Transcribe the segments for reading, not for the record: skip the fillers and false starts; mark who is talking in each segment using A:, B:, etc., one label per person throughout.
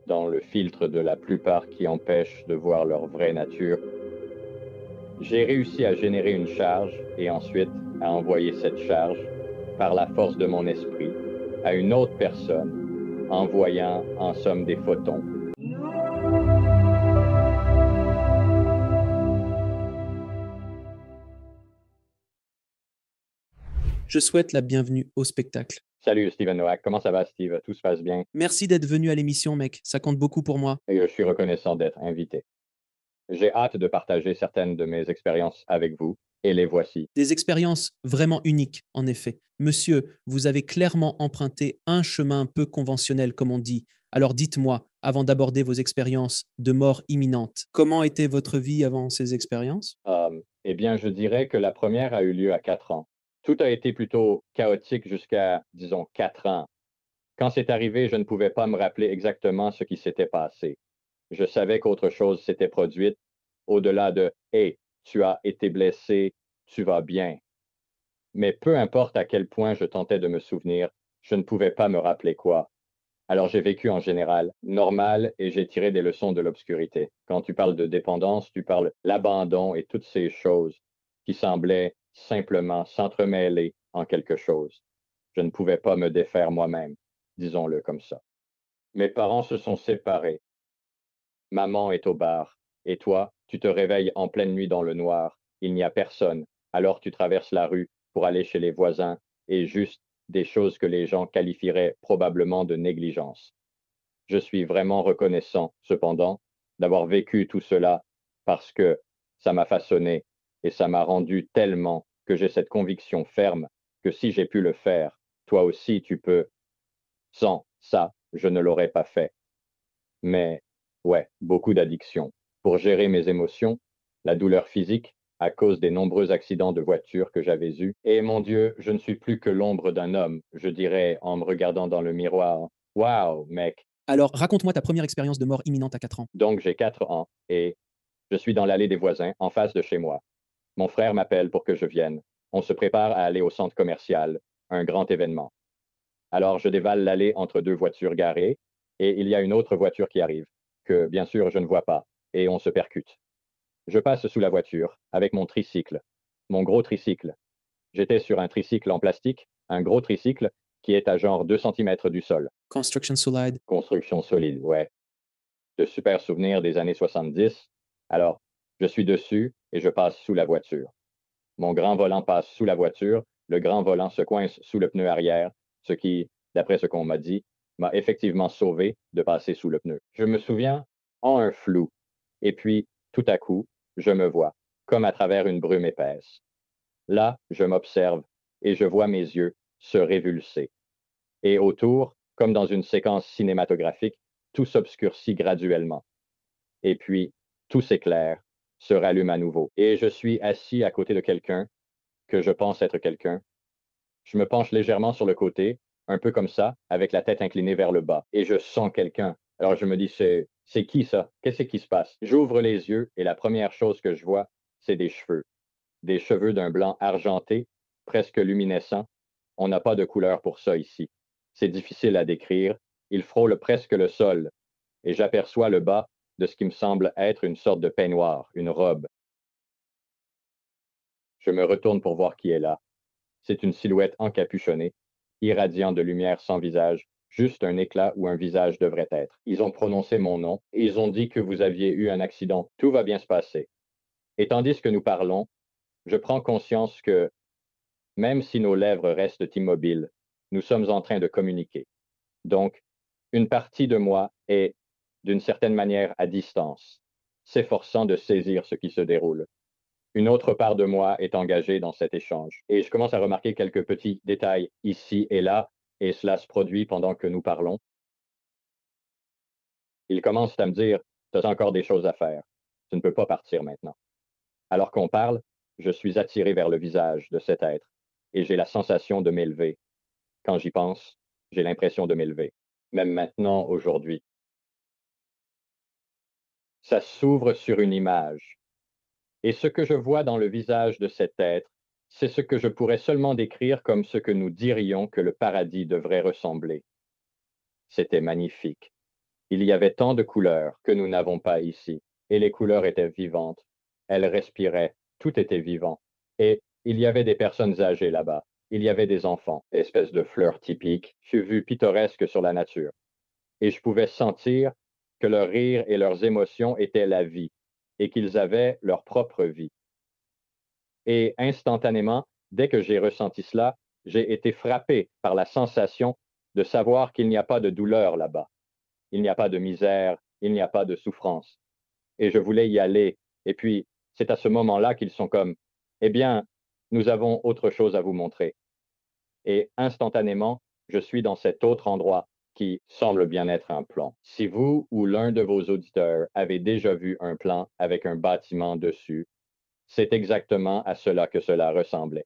A: dans le filtre de la plupart qui empêche de voir leur vraie nature, j'ai réussi à générer une charge et ensuite à envoyer cette charge par la force de mon esprit à une autre personne, envoyant en somme des photons.
B: Je souhaite la bienvenue au spectacle.
A: Salut Steven Noack, comment ça va Steve? Tout se passe bien
B: Merci d'être venu à l'émission, mec. Ça compte beaucoup pour moi.
A: et je suis reconnaissant d'être invité. J'ai hâte de partager certaines de mes expériences avec vous et les voici.
B: Des expériences vraiment uniques, en effet. Monsieur, vous avez clairement emprunté un chemin peu conventionnel, comme on dit. Alors dites-moi, avant d'aborder vos expériences de mort imminente, comment était votre vie avant ces expériences?
A: Eh bien, je dirais que la première a eu lieu à 4 ans. Tout a été plutôt chaotique jusqu'à, disons, 4 ans. Quand c'est arrivé, je ne pouvais pas me rappeler exactement ce qui s'était passé. Je savais qu'autre chose s'était produite, au-delà de Hey, tu as été blessé, tu vas bien. Mais peu importe à quel point je tentais de me souvenir, je ne pouvais pas me rappeler quoi. Alors j'ai vécu en général normal et j'ai tiré des leçons de l'obscurité. Quand tu parles de dépendance, tu parles l'abandon et toutes ces choses qui semblaient simplement s'entremêler en quelque chose. Je ne pouvais pas me défaire moi-même, disons-le comme ça. Mes parents se sont séparés. Maman est au bar. Et toi, tu te réveilles en pleine nuit dans le noir. Il n'y a personne. Alors tu traverses la rue pour aller chez les voisins et juste des choses que les gens qualifieraient probablement de négligence. Je suis vraiment reconnaissant, cependant, d'avoir vécu tout cela parce que ça m'a façonné et ça m'a rendu tellement que j'ai cette conviction ferme que si j'ai pu le faire, toi aussi tu peux. Sans ça, je ne l'aurais pas fait. Mais ouais, beaucoup d'addictions. Pour gérer mes émotions, la douleur physique, à cause des nombreux accidents de voiture que j'avais eus. Et mon Dieu, je ne suis plus que l'ombre d'un homme, je dirais en me regardant dans le miroir. Waouh, mec.
B: Alors, raconte-moi ta première expérience de mort imminente à 4 ans.
A: Donc j'ai 4 ans et je suis dans l'allée des voisins, en face de chez moi. Mon frère m'appelle pour que je vienne. On se prépare à aller au centre commercial, un grand événement. Alors je dévale l'allée entre deux voitures garées et il y a une autre voiture qui arrive, que bien sûr je ne vois pas, et on se percute. Je passe sous la voiture avec mon tricycle, mon gros tricycle. J'étais sur un tricycle en plastique, un gros tricycle qui est à genre 2 centimètres du sol.
B: Construction Solide.
A: Construction solide, ouais. De super souvenirs des années 70. Alors, je suis dessus et je passe sous la voiture. Mon grand volant passe sous la voiture, le grand volant se coince sous le pneu arrière, ce qui, d'après ce qu'on m'a dit, m'a effectivement sauvé de passer sous le pneu. Je me souviens en un flou, et puis, tout à coup, je me vois, comme à travers une brume épaisse. Là, je m'observe et je vois mes yeux se révulser. Et autour, comme dans une séquence cinématographique, tout s'obscurcit graduellement. Et puis, tout s'éclaire, se rallume à nouveau. Et je suis assis à côté de quelqu'un que je pense être quelqu'un. Je me penche légèrement sur le côté, un peu comme ça, avec la tête inclinée vers le bas, et je sens quelqu'un. Alors je me dis, c'est qui ça? Qu'est-ce qui se passe? J'ouvre les yeux et la première chose que je vois, c'est des cheveux d'un blanc argenté, presque luminescent. On n'a pas de couleur pour ça ici. C'est difficile à décrire. Il frôle presque le sol, et j'aperçois le bas de ce qui me semble être une sorte de peignoir, une robe. Je me retourne pour voir qui est là. C'est une silhouette encapuchonnée, irradiant de lumière sans visage, juste un éclat où un visage devrait être. Ils ont prononcé mon nom et ils ont dit que vous aviez eu un accident. Tout va bien se passer. Et tandis que nous parlons, je prends conscience que, même si nos lèvres restent immobiles, nous sommes en train de communiquer. Donc, une partie de moi est, d'une certaine manière, à distance, s'efforçant de saisir ce qui se déroule. Une autre part de moi est engagée dans cet échange. Et je commence à remarquer quelques petits détails ici et là, et cela se produit pendant que nous parlons. Il commence à me dire, tu as encore des choses à faire. Tu ne peux pas partir maintenant. Alors qu'on parle, je suis attiré vers le visage de cet être, et j'ai la sensation de m'élever. Quand j'y pense, j'ai l'impression de m'élever. Même maintenant, aujourd'hui. Ça s'ouvre sur une image. Et ce que je vois dans le visage de cet être, c'est ce que je pourrais seulement décrire comme ce que nous dirions que le paradis devrait ressembler. C'était magnifique. Il y avait tant de couleurs que nous n'avons pas ici, et les couleurs étaient vivantes. Elles respiraient, tout était vivant. Et il y avait des personnes âgées là-bas, il y avait des enfants, espèces de fleurs typiques, vue pittoresque sur la nature. Et je pouvais sentir que leur rire et leurs émotions étaient la vie, et qu'ils avaient leur propre vie. Et instantanément, dès que j'ai ressenti cela, j'ai été frappé par la sensation de savoir qu'il n'y a pas de douleur là-bas, il n'y a pas de misère, il n'y a pas de souffrance. Et je voulais y aller. Et puis, c'est à ce moment-là qu'ils sont comme, eh bien, nous avons autre chose à vous montrer. Et instantanément, je suis dans cet autre endroit qui semble bien être un plan. Si vous ou l'un de vos auditeurs avez déjà vu un plan avec un bâtiment dessus, c'est exactement à cela que cela ressemblait.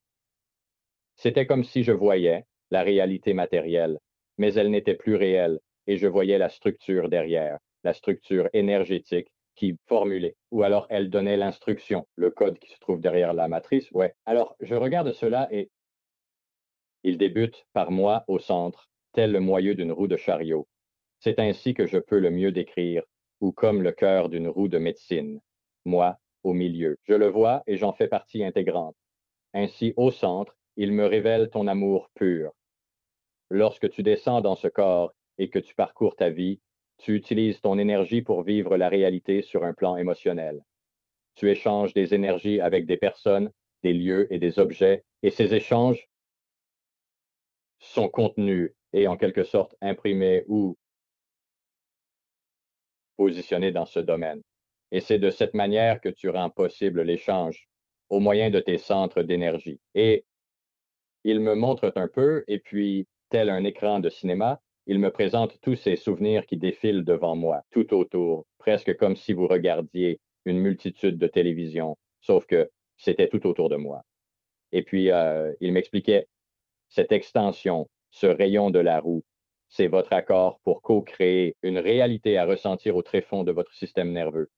A: C'était comme si je voyais la réalité matérielle, mais elle n'était plus réelle, et je voyais la structure derrière, la structure énergétique qui formulait, ou alors elle donnait l'instruction, le code qui se trouve derrière la matrice. Ouais. Alors, je regarde cela et il débute par moi au centre, tel le moyeu d'une roue de chariot. C'est ainsi que je peux le mieux décrire, ou comme le cœur d'une roue de médecine. Moi, au milieu. Je le vois et j'en fais partie intégrante. Ainsi, au centre, il me révèle ton amour pur. Lorsque tu descends dans ce corps et que tu parcours ta vie, tu utilises ton énergie pour vivre la réalité sur un plan émotionnel. Tu échanges des énergies avec des personnes, des lieux et des objets, et ces échanges sont contenus et en quelque sorte imprimés ou positionnés dans ce domaine. Et c'est de cette manière que tu rends possible l'échange au moyen de tes centres d'énergie. Et il me montre un peu, et puis, tel un écran de cinéma, il me présente tous ces souvenirs qui défilent devant moi, tout autour, presque comme si vous regardiez une multitude de télévisions, sauf que c'était tout autour de moi. Et puis, il m'expliquait cette extension, ce rayon de la roue, c'est votre accord pour co-créer une réalité à ressentir au tréfonds de votre système nerveux.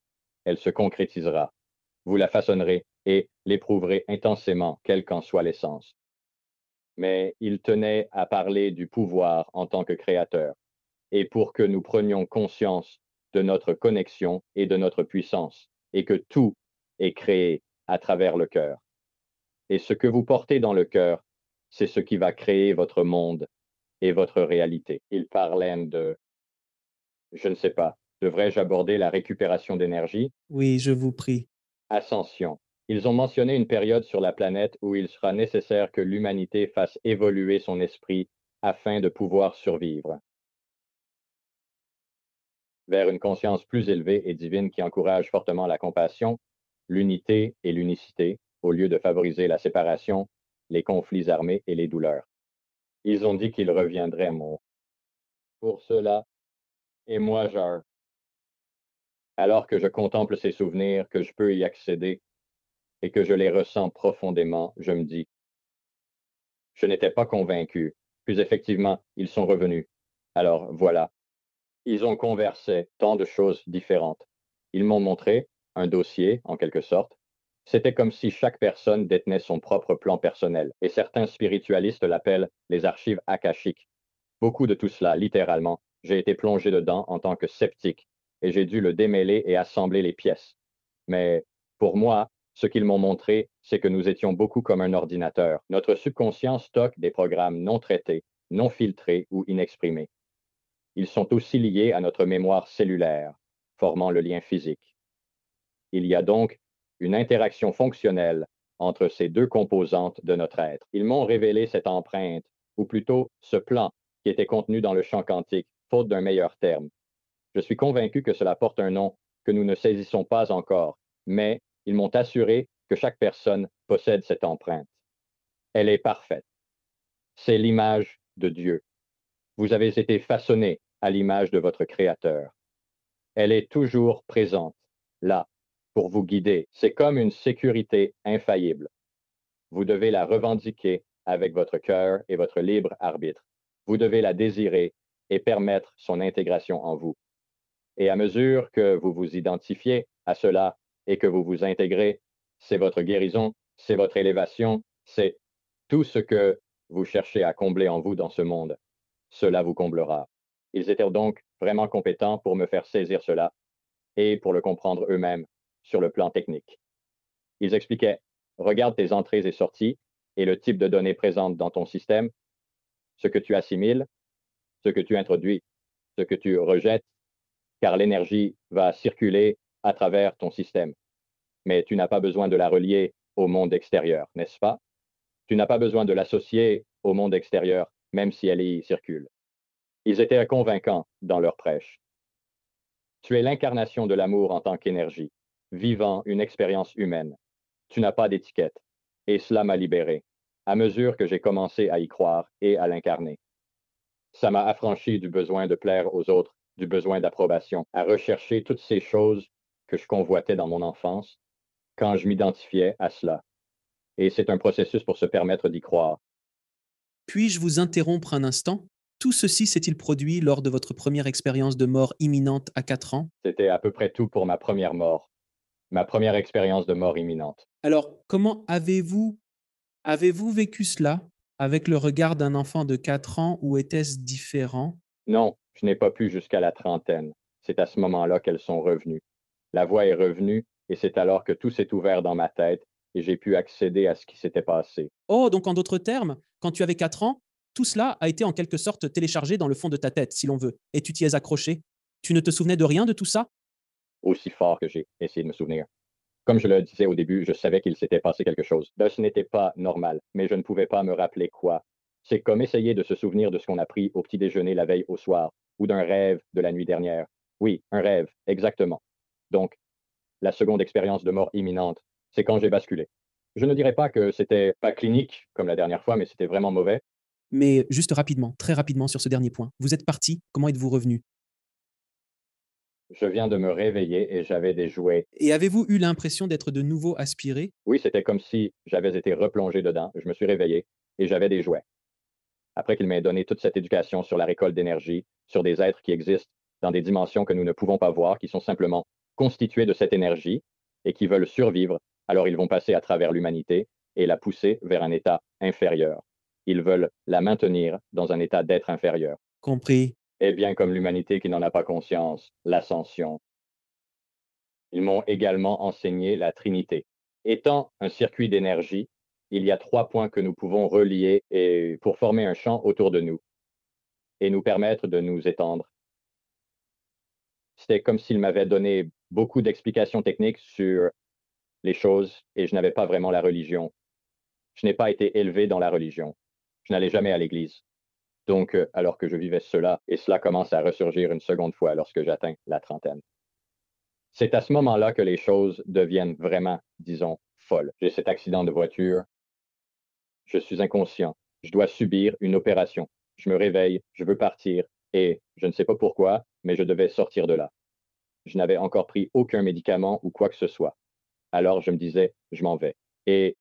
A: Elle se concrétisera. Vous la façonnerez et l'éprouverez intensément, quelle qu'en soit l'essence. Mais il tenait à parler du pouvoir en tant que créateur, et pour que nous prenions conscience de notre connexion et de notre puissance, et que tout est créé à travers le cœur. Et ce que vous portez dans le cœur, c'est ce qui va créer votre monde et votre réalité. Il parlait de, je ne sais pas, devrais-je aborder la récupération d'énergie?
B: Oui, je vous prie.
A: Ascension. Ils ont mentionné une période sur la planète où il sera nécessaire que l'humanité fasse évoluer son esprit afin de pouvoir survivre vers une conscience plus élevée et divine qui encourage fortement la compassion, l'unité et l'unicité, au lieu de favoriser la séparation, les conflits armés et les douleurs. Ils ont dit qu'ils reviendraient, mon. Pour cela, et moi, genre, alors que je contemple ces souvenirs, que je peux y accéder et que je les ressens profondément, je me dis, je n'étais pas convaincu. Puis effectivement, ils sont revenus. Alors voilà, ils ont conversé tant de choses différentes. Ils m'ont montré un dossier, en quelque sorte. C'était comme si chaque personne détenait son propre plan personnel, et certains spiritualistes l'appellent les archives akashiques. Beaucoup de tout cela, littéralement, j'ai été plongé dedans en tant que sceptique, et j'ai dû le démêler et assembler les pièces. Mais pour moi, ce qu'ils m'ont montré, c'est que nous étions beaucoup comme un ordinateur. Notre subconscient stocke des programmes non traités, non filtrés ou inexprimés. Ils sont aussi liés à notre mémoire cellulaire, formant le lien physique. Il y a donc une interaction fonctionnelle entre ces deux composantes de notre être. Ils m'ont révélé cette empreinte, ou plutôt ce plan qui était contenu dans le champ quantique, faute d'un meilleur terme. Je suis convaincu que cela porte un nom que nous ne saisissons pas encore, mais ils m'ont assuré que chaque personne possède cette empreinte. Elle est parfaite. C'est l'image de Dieu. Vous avez été façonné à l'image de votre Créateur. Elle est toujours présente, là, pour vous guider. C'est comme une sécurité infaillible. Vous devez la revendiquer avec votre cœur et votre libre arbitre. Vous devez la désirer et permettre son intégration en vous. Et à mesure que vous vous identifiez à cela et que vous vous intégrez, c'est votre guérison, c'est votre élévation, c'est tout ce que vous cherchez à combler en vous dans ce monde. Cela vous comblera. Ils étaient donc vraiment compétents pour me faire saisir cela et pour le comprendre eux-mêmes sur le plan technique. Ils expliquaient, regarde tes entrées et sorties et le type de données présentes dans ton système, ce que tu assimiles, ce que tu introduis, ce que tu rejettes, car l'énergie va circuler à travers ton système. Mais tu n'as pas besoin de la relier au monde extérieur, n'est-ce pas? Tu n'as pas besoin de l'associer au monde extérieur, même si elle y circule. Ils étaient convaincants dans leur prêche. Tu es l'incarnation de l'amour en tant qu'énergie, vivant une expérience humaine. Tu n'as pas d'étiquette. Et cela m'a libéré, à mesure que j'ai commencé à y croire et à l'incarner. Ça m'a affranchi du besoin de plaire aux autres, du besoin d'approbation, à rechercher toutes ces choses que je convoitais dans mon enfance quand je m'identifiais à cela. Et c'est un processus pour se permettre d'y croire.
B: Puis-je vous interrompre un instant? Tout ceci s'est-il produit lors de votre première expérience de mort imminente à 4 ans?
A: C'était à peu près tout pour ma première mort, ma première expérience de mort imminente.
B: Alors, comment avez-vous vécu cela avec le regard d'un enfant de 4 ans ou était-ce différent?
A: Non, je n'ai pas pu jusqu'à la trentaine. C'est à ce moment-là qu'elles sont revenues. La voix est revenue et c'est alors que tout s'est ouvert dans ma tête et j'ai pu accéder à ce qui s'était passé.
B: Oh, donc en d'autres termes, quand tu avais 4 ans, tout cela a été en quelque sorte téléchargé dans le fond de ta tête, si l'on veut, et tu t'y es accroché. Tu ne te souvenais de rien de tout ça?
A: Aussi fort que j'ai essayé de me souvenir. Comme je le disais au début, je savais qu'il s'était passé quelque chose. Ce n'était pas normal, mais je ne pouvais pas me rappeler quoi. C'est comme essayer de se souvenir de ce qu'on a pris au petit déjeuner la veille au soir, ou d'un rêve de la nuit dernière. Oui, un rêve, exactement. Donc, la seconde expérience de mort imminente, c'est quand j'ai basculé. Je ne dirais pas que c'était pas clinique comme la dernière fois, mais c'était vraiment mauvais.
B: Mais juste rapidement, très rapidement sur ce dernier point. Vous êtes parti, comment êtes-vous revenu?
A: Je viens de me réveiller et j'avais des jouets.
B: Et avez-vous eu l'impression d'être de nouveau aspiré?
A: Oui, c'était comme si j'avais été replongé dedans. Je me suis réveillé et j'avais des jouets. Après qu'il m'ait donné toute cette éducation sur la récolte d'énergie, sur des êtres qui existent dans des dimensions que nous ne pouvons pas voir, qui sont simplement constitués de cette énergie et qui veulent survivre, alors ils vont passer à travers l'humanité et la pousser vers un état inférieur. Ils veulent la maintenir dans un état d'être inférieur.
B: Compris.
A: Et bien comme l'humanité qui n'en a pas conscience, l'ascension. Ils m'ont également enseigné la Trinité. Étant un circuit d'énergie, il y a trois points que nous pouvons relier et pour former un champ autour de nous et nous permettre de nous étendre. C'était comme s'il m'avait donné beaucoup d'explications techniques sur les choses et je n'avais pas vraiment la religion. Je n'ai pas été élevé dans la religion. Je n'allais jamais à l'église. Donc, alors que je vivais cela, et cela commence à ressurgir une seconde fois lorsque j'atteins la trentaine. C'est à ce moment-là que les choses deviennent vraiment, disons, folles. J'ai cet accident de voiture, je suis inconscient, je dois subir une opération. Je me réveille, je veux partir, et je ne sais pas pourquoi, mais je devais sortir de là. Je n'avais encore pris aucun médicament ou quoi que ce soit. Alors je me disais, je m'en vais. Et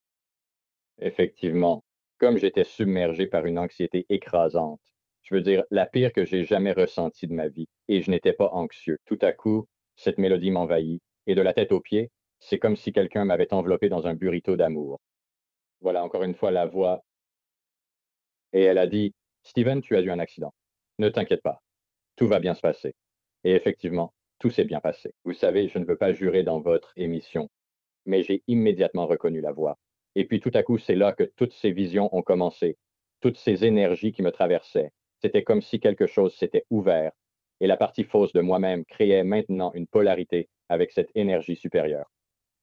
A: effectivement, comme j'étais submergé par une anxiété écrasante, je veux dire, la pire que j'ai jamais ressentie de ma vie, et je n'étais pas anxieux. Tout à coup, cette mélodie m'envahit, et de la tête aux pieds, c'est comme si quelqu'un m'avait enveloppé dans un burrito d'amour. Voilà encore une fois la voix, et elle a dit, Steven, tu as eu un accident. Ne t'inquiète pas, tout va bien se passer. Et effectivement, tout s'est bien passé. Vous savez, je ne veux pas jurer dans votre émission, mais j'ai immédiatement reconnu la voix. Et puis tout à coup, c'est là que toutes ces visions ont commencé, toutes ces énergies qui me traversaient. C'était comme si quelque chose s'était ouvert et la partie fausse de moi-même créait maintenant une polarité avec cette énergie supérieure.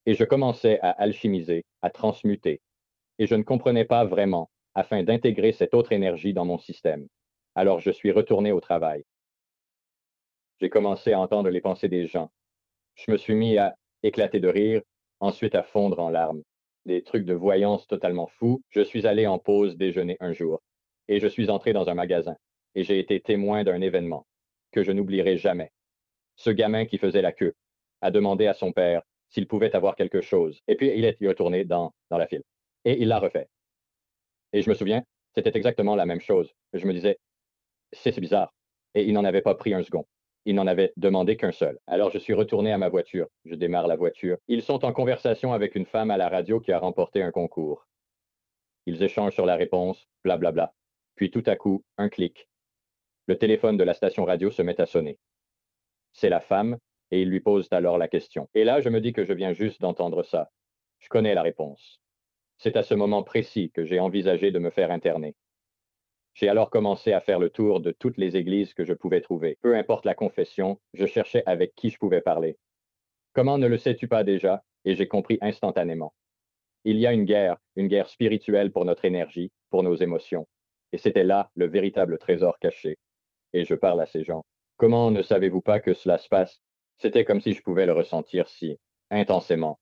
A: Et je commençais à alchimiser, à transmuter, et je ne comprenais pas vraiment afin d'intégrer cette autre énergie dans mon système. Alors je suis retourné au travail. J'ai commencé à entendre les pensées des gens. Je me suis mis à éclater de rire, ensuite à fondre en larmes. Des trucs de voyance totalement fous. Je suis allé en pause déjeuner un jour et je suis entré dans un magasin et j'ai été témoin d'un événement que je n'oublierai jamais. Ce gamin qui faisait la queue a demandé à son père s'il pouvait avoir quelque chose et puis il est retourné dans la file et il l'a refait. Et je me souviens, c'était exactement la même chose. Je me disais, c'est bizarre. Et il n'en avait pas pris un second. Il n'en avait demandé qu'un seul. Alors je suis retourné à ma voiture. Je démarre la voiture. Ils sont en conversation avec une femme à la radio qui a remporté un concours. Ils échangent sur la réponse, blablabla. Puis tout à coup, un clic. Le téléphone de la station radio se met à sonner. C'est la femme, et il lui pose alors la question. Et là, je me dis que je viens juste d'entendre ça. Je connais la réponse. C'est à ce moment précis que j'ai envisagé de me faire interner. J'ai alors commencé à faire le tour de toutes les églises que je pouvais trouver. Peu importe la confession, je cherchais avec qui je pouvais parler. Comment ne le sais-tu pas déjà? Et j'ai compris instantanément. Il y a une guerre spirituelle pour notre énergie, pour nos émotions. Et c'était là le véritable trésor caché. Et je parle à ces gens. Comment ne savez-vous pas que cela se passe? C'était comme si je pouvais le ressentir si intensément.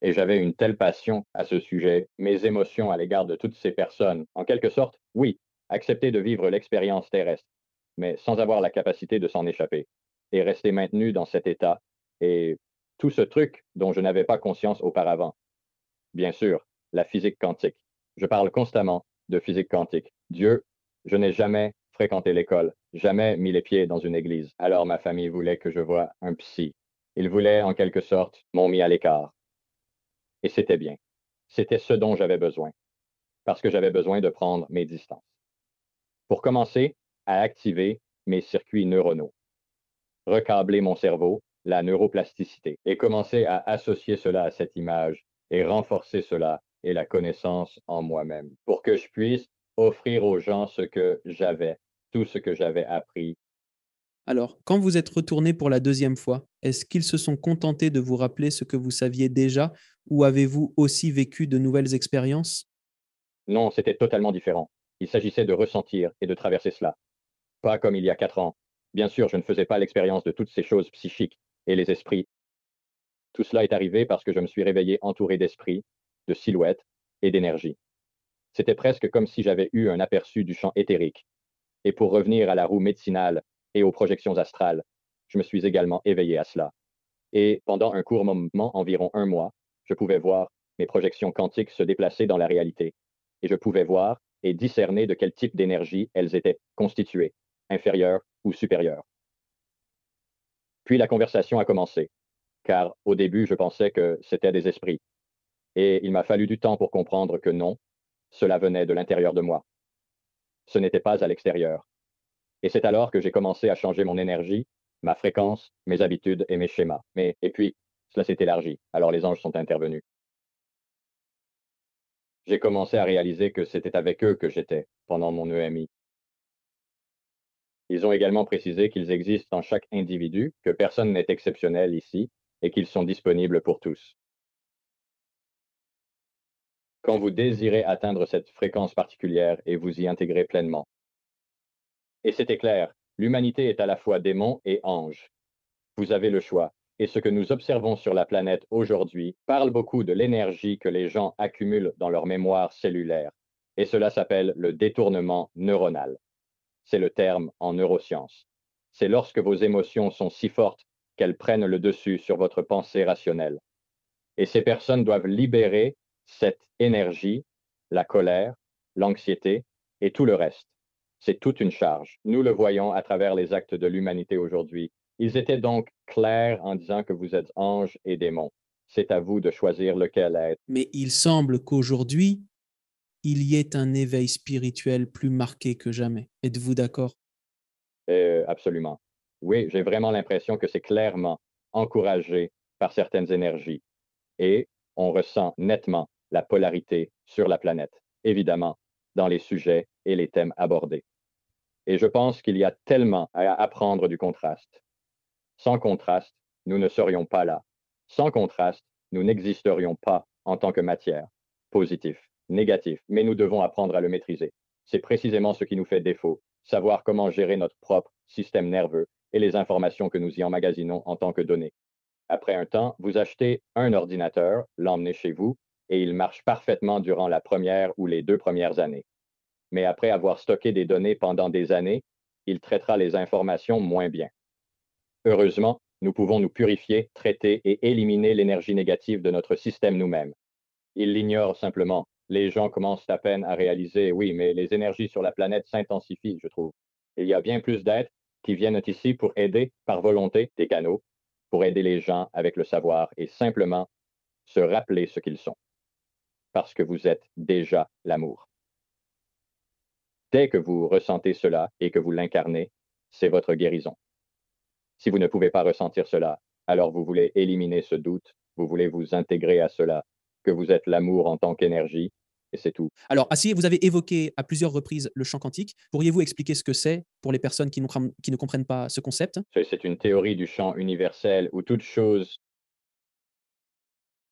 A: Et j'avais une telle passion à ce sujet, mes émotions à l'égard de toutes ces personnes. En quelque sorte, oui, accepter de vivre l'expérience terrestre, mais sans avoir la capacité de s'en échapper, et rester maintenu dans cet état, et tout ce truc dont je n'avais pas conscience auparavant. Bien sûr, la physique quantique. Je parle constamment de physique quantique. Dieu, je n'ai jamais fréquenté l'école, jamais mis les pieds dans une église. Alors ma famille voulait que je voie un psy. Ils voulaient, en quelque sorte, m'ont mis à l'écart. Et c'était bien. C'était ce dont j'avais besoin, parce que j'avais besoin de prendre mes distances. Pour commencer à activer mes circuits neuronaux, recabler mon cerveau, la neuroplasticité, et commencer à associer cela à cette image et renforcer cela et la connaissance en moi-même, pour que je puisse offrir aux gens ce que j'avais, tout ce que j'avais appris.
B: Alors, quand vous êtes retourné pour la deuxième fois, est-ce qu'ils se sont contentés de vous rappeler ce que vous saviez déjà ou avez-vous aussi vécu de nouvelles expériences?
A: Non, c'était totalement différent. Il s'agissait de ressentir et de traverser cela. Pas comme il y a 4 ans. Bien sûr, je ne faisais pas l'expérience de toutes ces choses psychiques et les esprits. Tout cela est arrivé parce que je me suis réveillé entouré d'esprits, de silhouettes et d'énergie. C'était presque comme si j'avais eu un aperçu du champ éthérique. Et pour revenir à la roue médicinale et aux projections astrales, je me suis également éveillé à cela. Et pendant un court moment, environ un mois, je pouvais voir mes projections quantiques se déplacer dans la réalité. Et je pouvais voir et discerner de quel type d'énergie elles étaient constituées, inférieures ou supérieures. Puis la conversation a commencé, car au début, je pensais que c'était des esprits. Et il m'a fallu du temps pour comprendre que non, cela venait de l'intérieur de moi. Ce n'était pas à l'extérieur. Et c'est alors que j'ai commencé à changer mon énergie, ma fréquence, mes habitudes et mes schémas. Et puis, cela s'est élargi. Alors les anges sont intervenus. J'ai commencé à réaliser que c'était avec eux que j'étais pendant mon EMI. Ils ont également précisé qu'ils existent en chaque individu, que personne n'est exceptionnel ici et qu'ils sont disponibles pour tous. Quand vous désirez atteindre cette fréquence particulière et vous y intégrer pleinement. Et c'était clair, l'humanité est à la fois démon et ange. Vous avez le choix. Et ce que nous observons sur la planète aujourd'hui parle beaucoup de l'énergie que les gens accumulent dans leur mémoire cellulaire. Et cela s'appelle le détournement neuronal. C'est le terme en neurosciences. C'est lorsque vos émotions sont si fortes qu'elles prennent le dessus sur votre pensée rationnelle. Et ces personnes doivent libérer cette énergie, la colère, l'anxiété et tout le reste. C'est toute une charge. Nous le voyons à travers les actes de l'humanité aujourd'hui. Ils étaient donc clairs en disant que vous êtes anges et démons. C'est à vous de choisir lequel être.
B: Mais il semble qu'aujourd'hui, il y ait un éveil spirituel plus marqué que jamais. Êtes-vous d'accord?
A: Absolument. Oui, j'ai vraiment l'impression que c'est clairement encouragé par certaines énergies. Et on ressent nettement la polarité sur la planète, évidemment, dans les sujets et les thèmes abordés. Et je pense qu'il y a tellement à apprendre du contraste. Sans contraste, nous ne serions pas là. Sans contraste, nous n'existerions pas en tant que matière, positif, négatif, mais nous devons apprendre à le maîtriser. C'est précisément ce qui nous fait défaut, savoir comment gérer notre propre système nerveux et les informations que nous y emmagasinons en tant que données. Après un temps, vous achetez un ordinateur, l'emmenez chez vous, et il marche parfaitement durant la première ou les 2 premières années. Mais après avoir stocké des données pendant des années, il traitera les informations moins bien. Heureusement, nous pouvons nous purifier, traiter et éliminer l'énergie négative de notre système nous-mêmes. Ils l'ignorent simplement. Les gens commencent à peine à réaliser, oui, mais les énergies sur la planète s'intensifient, je trouve. Il y a bien plus d'êtres qui viennent ici pour aider par volonté des canaux, pour aider les gens avec le savoir et simplement se rappeler ce qu'ils sont, parce que vous êtes déjà l'amour. Dès que vous ressentez cela et que vous l'incarnez, c'est votre guérison. Si vous ne pouvez pas ressentir cela, alors vous voulez éliminer ce doute, vous voulez vous intégrer à cela, que vous êtes l'amour en tant qu'énergie, et c'est tout.
B: Alors, Assier, vous avez évoqué à plusieurs reprises le champ quantique. Pourriez-vous expliquer ce que c'est pour les personnes qui ne comprennent pas ce concept?
A: C'est une théorie du champ universel où toute chose,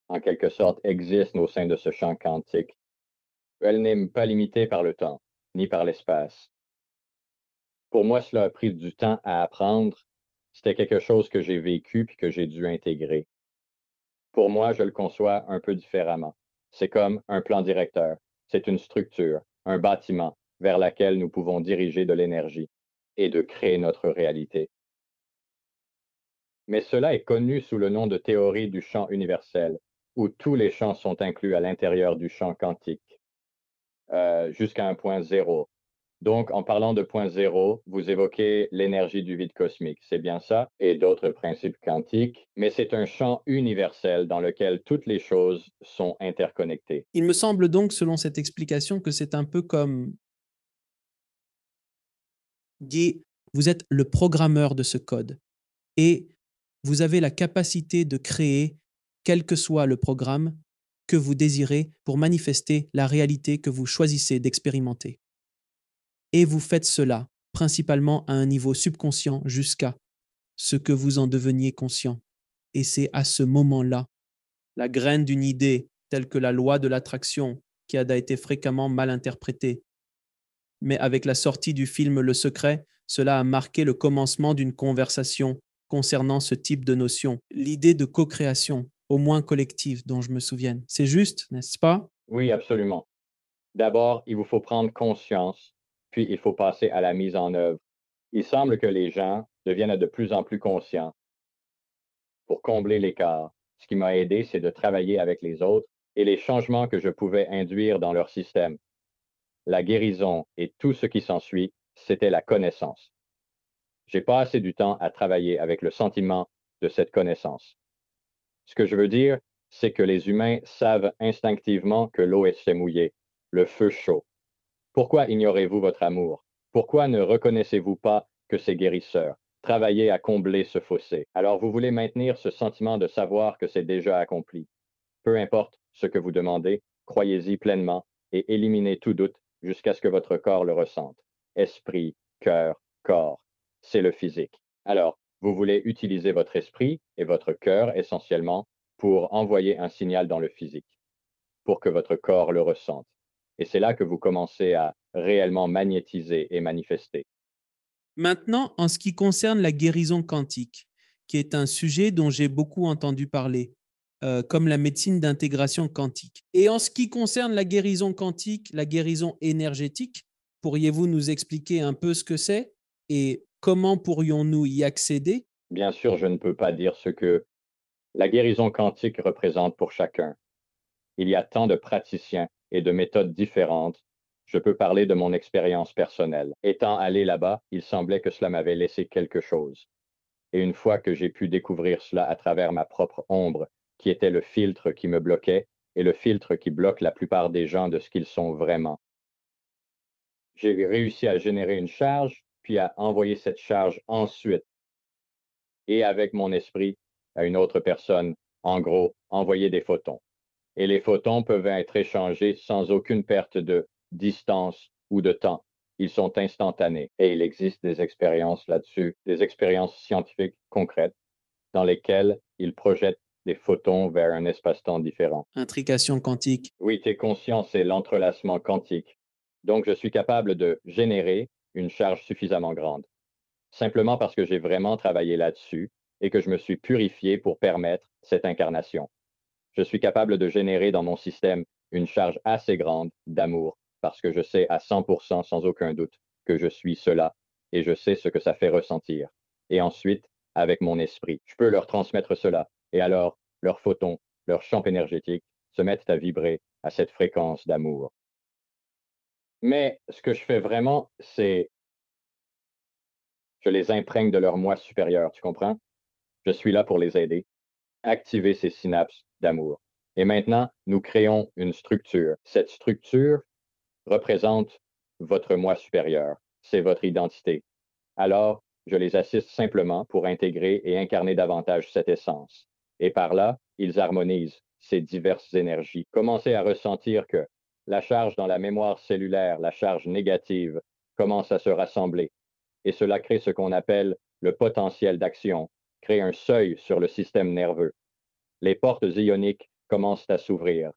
A: en quelque sorte, existe au sein de ce champ quantique. Elle n'est pas limitée par le temps, ni par l'espace. Pour moi, cela a pris du temps à apprendre. C'était quelque chose que j'ai vécu puis que j'ai dû intégrer. Pour moi, je le conçois un peu différemment. C'est comme un plan directeur. C'est une structure, un bâtiment vers laquelle nous pouvons diriger de l'énergie et de créer notre réalité. Mais cela est connu sous le nom de théorie du champ universel, où tous les champs sont inclus à l'intérieur du champ quantique, jusqu'à un point zéro. Donc, en parlant de point zéro, vous évoquez l'énergie du vide cosmique, c'est bien ça, et d'autres principes quantiques, mais c'est un champ universel dans lequel toutes les choses sont interconnectées.
B: Il me semble donc, selon cette explication, que c'est un peu comme Guy, vous êtes le programmeur de ce code et vous avez la capacité de créer, quel que soit le programme que vous désirez pour manifester la réalité que vous choisissez d'expérimenter. Et vous faites cela principalement à un niveau subconscient jusqu'à ce que vous en deveniez conscient. Et c'est à ce moment-là, la graine d'une idée telle que la loi de l'attraction, qui a été fréquemment mal interprétée. Mais avec la sortie du film Le Secret, cela a marqué le commencement d'une conversation concernant ce type de notion, l'idée de co-création, au moins collective, dont je me souvienne. C'est juste, n'est-ce pas?
A: Oui, absolument. D'abord, il vous faut prendre conscience, puis il faut passer à la mise en œuvre. Il semble que les gens deviennent de plus en plus conscients pour combler l'écart. Ce qui m'a aidé, c'est de travailler avec les autres et les changements que je pouvais induire dans leur système. La guérison et tout ce qui s'ensuit, c'était la connaissance. J'ai pas assez du temps à travailler avec le sentiment de cette connaissance. Ce que je veux dire, c'est que les humains savent instinctivement que l'eau est mouillée, le feu chaud. Pourquoi ignorez-vous votre amour? Pourquoi ne reconnaissez-vous pas que c'est guérisseur? Travaillez à combler ce fossé. Alors vous voulez maintenir ce sentiment de savoir que c'est déjà accompli. Peu importe ce que vous demandez, croyez-y pleinement et éliminez tout doute jusqu'à ce que votre corps le ressente. Esprit, cœur, corps, c'est le physique. Alors, vous voulez utiliser votre esprit et votre cœur essentiellement pour envoyer un signal dans le physique, pour que votre corps le ressente. Et c'est là que vous commencez à réellement magnétiser et manifester.
B: Maintenant, en ce qui concerne la guérison quantique, qui est un sujet dont j'ai beaucoup entendu parler, comme la médecine d'intégration quantique. Et en ce qui concerne la guérison quantique, la guérison énergétique, pourriez-vous nous expliquer un peu ce que c'est et comment pourrions-nous y accéder?
A: Bien sûr, je ne peux pas dire ce que la guérison quantique représente pour chacun. Il y a tant de praticiens et de méthodes différentes. Je peux parler de mon expérience personnelle. Étant allé là-bas, il semblait que cela m'avait laissé quelque chose. Et une fois que j'ai pu découvrir cela à travers ma propre ombre, qui était le filtre qui me bloquait et le filtre qui bloque la plupart des gens de ce qu'ils sont vraiment, j'ai réussi à générer une charge, puis à envoyer cette charge ensuite et avec mon esprit à une autre personne, en gros, envoyer des photons. Et les photons peuvent être échangés sans aucune perte de distance ou de temps. Ils sont instantanés et il existe des expériences là-dessus, des expériences scientifiques concrètes dans lesquelles ils projettent des photons vers un espace-temps différent.
B: Intrication quantique.
A: Oui, tes consciences, c'est l'entrelacement quantique. Donc, je suis capable de générer une charge suffisamment grande, simplement parce que j'ai vraiment travaillé là-dessus et que je me suis purifié pour permettre cette incarnation. Je suis capable de générer dans mon système une charge assez grande d'amour parce que je sais à 100% sans aucun doute que je suis cela et je sais ce que ça fait ressentir. Et ensuite, avec mon esprit, je peux leur transmettre cela. Et alors, leurs photons, leurs champs énergétiques se mettent à vibrer à cette fréquence d'amour. Mais ce que je fais vraiment, c'est je les imprègne de leur moi supérieur, tu comprends? Je suis là pour les aider activer ces synapses d'amour. Et maintenant, nous créons une structure. Cette structure représente votre moi supérieur. C'est votre identité. Alors, je les assiste simplement pour intégrer et incarner davantage cette essence. Et par là, ils harmonisent ces diverses énergies. Commencez à ressentir que la charge dans la mémoire cellulaire, la charge négative, commence à se rassembler. Et cela crée ce qu'on appelle le potentiel d'action, crée un seuil sur le système nerveux. Les portes ioniques commencent à s'ouvrir.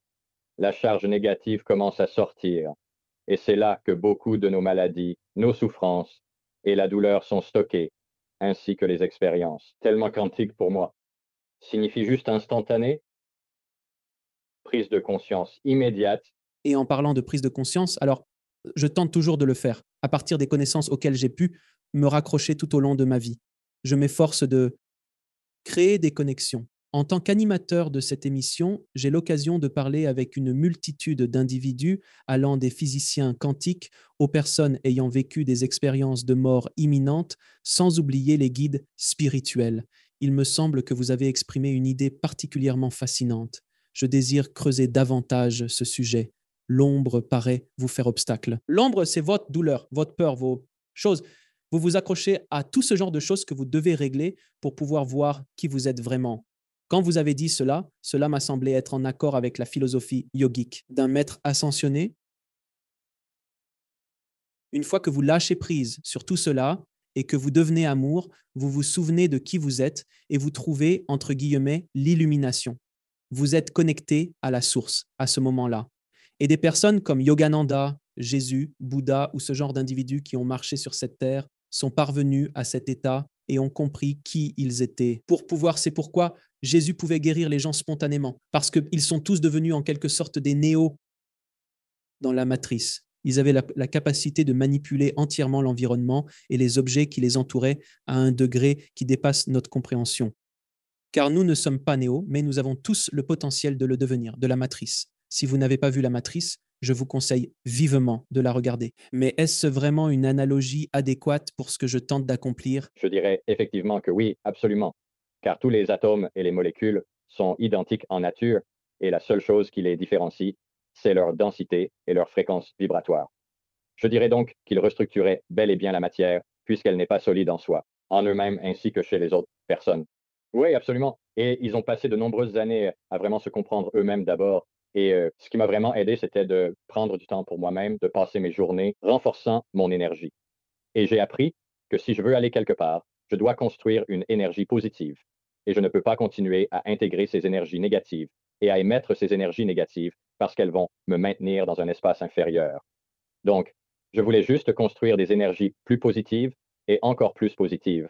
A: La charge négative commence à sortir. Et c'est là que beaucoup de nos maladies, nos souffrances et la douleur sont stockées, ainsi que les expériences. Tellement quantique pour moi. Signifie juste instantané, prise de conscience immédiate.
B: Et en parlant de prise de conscience, alors je tente toujours de le faire à partir des connaissances auxquelles j'ai pu me raccrocher tout au long de ma vie. Je m'efforce de créer des connexions. En tant qu'animateur de cette émission, j'ai l'occasion de parler avec une multitude d'individus allant des physiciens quantiques aux personnes ayant vécu des expériences de mort imminente, sans oublier les guides spirituels. Il me semble que vous avez exprimé une idée particulièrement fascinante. Je désire creuser davantage ce sujet. L'ombre paraît vous faire obstacle. L'ombre, c'est votre douleur, votre peur, vos choses. Vous vous accrochez à tout ce genre de choses que vous devez régler pour pouvoir voir qui vous êtes vraiment. Quand vous avez dit cela, cela m'a semblé être en accord avec la philosophie yogique d'un maître ascensionné. Une fois que vous lâchez prise sur tout cela et que vous devenez amour, vous vous souvenez de qui vous êtes et vous trouvez, entre guillemets, l'illumination. Vous êtes connecté à la source à ce moment-là. Et des personnes comme Yogananda, Jésus, Bouddha ou ce genre d'individus qui ont marché sur cette terre sont parvenus à cet état et ont compris qui ils étaient. C'est pourquoi Jésus pouvait guérir les gens spontanément, parce qu'ils sont tous devenus en quelque sorte des néos dans la matrice. Ils avaient la capacité de manipuler entièrement l'environnement et les objets qui les entouraient à un degré qui dépasse notre compréhension. Car nous ne sommes pas néos, mais nous avons tous le potentiel de le devenir, de la matrice. Si vous n'avez pas vu la matrice, je vous conseille vivement de la regarder. Mais est-ce vraiment une analogie adéquate pour ce que je tente d'accomplir?
A: Je dirais effectivement que oui, absolument, car tous les atomes et les molécules sont identiques en nature et la seule chose qui les différencie, c'est leur densité et leur fréquence vibratoire. Je dirais donc qu'ils restructuraient bel et bien la matière puisqu'elle n'est pas solide en soi, en eux-mêmes ainsi que chez les autres personnes. Oui, absolument. Et ils ont passé de nombreuses années à vraiment se comprendre eux-mêmes d'abord. Et ce qui m'a vraiment aidé, c'était de prendre du temps pour moi-même, de passer mes journées renforçant mon énergie. Et j'ai appris que si je veux aller quelque part, je dois construire une énergie positive. Et je ne peux pas continuer à intégrer ces énergies négatives et à émettre ces énergies négatives parce qu'elles vont me maintenir dans un espace inférieur. Donc, je voulais juste construire des énergies plus positives et encore plus positives.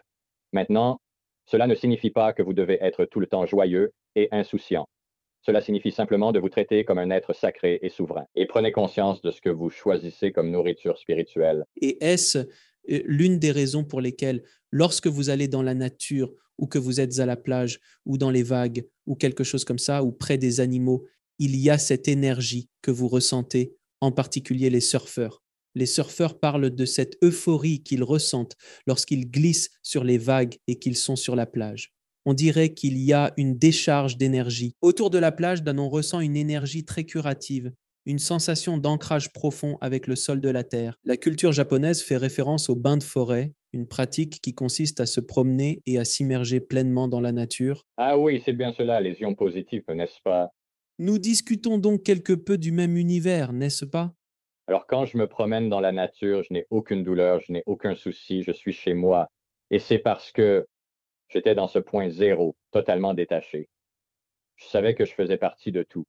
A: Maintenant, cela ne signifie pas que vous devez être tout le temps joyeux et insouciant. Cela signifie simplement de vous traiter comme un être sacré et souverain. Et prenez conscience de ce que vous choisissez comme nourriture spirituelle.
B: Et est-ce l'une des raisons pour lesquelles, lorsque vous allez dans la nature ou que vous êtes à la plage ou dans les vagues ou quelque chose comme ça, ou près des animaux, il y a cette énergie que vous ressentez, en particulier les surfeurs. Les surfeurs parlent de cette euphorie qu'ils ressentent lorsqu'ils glissent sur les vagues et qu'ils sont sur la plage. On dirait qu'il y a une décharge d'énergie. Autour de la plage, on ressent une énergie très curative, une sensation d'ancrage profond avec le sol de la terre. La culture japonaise fait référence au bain de forêt, une pratique qui consiste à se promener et à s'immerger pleinement dans la nature.
A: Ah oui, c'est bien cela, les ions positifs, n'est-ce pas?
B: Nous discutons donc quelque peu du même univers, n'est-ce pas?
A: Alors quand je me promène dans la nature, je n'ai aucune douleur, je n'ai aucun souci, je suis chez moi. Et c'est parce que j'étais dans ce point zéro, totalement détaché. Je savais que je faisais partie de tout.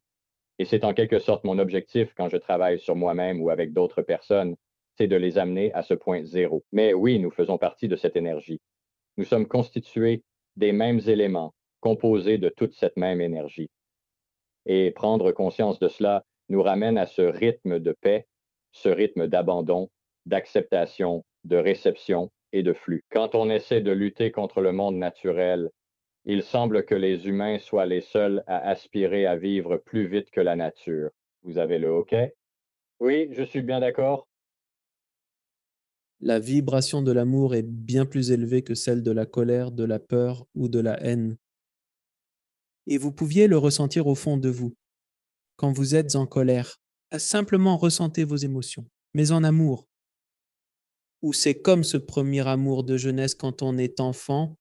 A: Et c'est en quelque sorte mon objectif quand je travaille sur moi-même ou avec d'autres personnes, c'est de les amener à ce point zéro. Mais oui, nous faisons partie de cette énergie. Nous sommes constitués des mêmes éléments, composés de toute cette même énergie. Et prendre conscience de cela nous ramène à ce rythme de paix, ce rythme d'abandon, d'acceptation, de réception et de flux. Quand on essaie de lutter contre le monde naturel, il semble que les humains soient les seuls à aspirer à vivre plus vite que la nature. Vous avez le OK? Oui, je suis bien d'accord.
B: La vibration de l'amour est bien plus élevée que celle de la colère, de la peur ou de la haine. Et vous pouviez le ressentir au fond de vous. Quand vous êtes en colère, simplement ressentez vos émotions, mais en amour. Ou c'est comme ce premier amour de jeunesse quand on est enfant,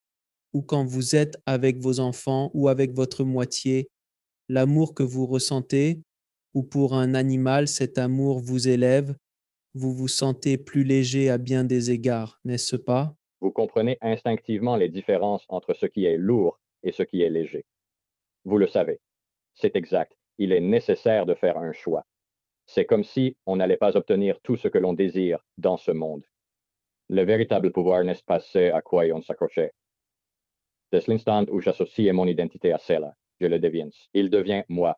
B: ou quand vous êtes avec vos enfants ou avec votre moitié, l'amour que vous ressentez, ou pour un animal, cet amour vous élève, vous vous sentez plus léger à bien des égards, n'est-ce pas?
A: Vous comprenez instinctivement les différences entre ce qui est lourd et ce qui est léger. Vous le savez, c'est exact. Il est nécessaire de faire un choix. C'est comme si on n'allait pas obtenir tout ce que l'on désire dans ce monde. Le véritable pouvoir n'est pas ce à quoi on s'accrochait. Dès l'instant où j'associe mon identité à celle, je le deviens. Il devient moi.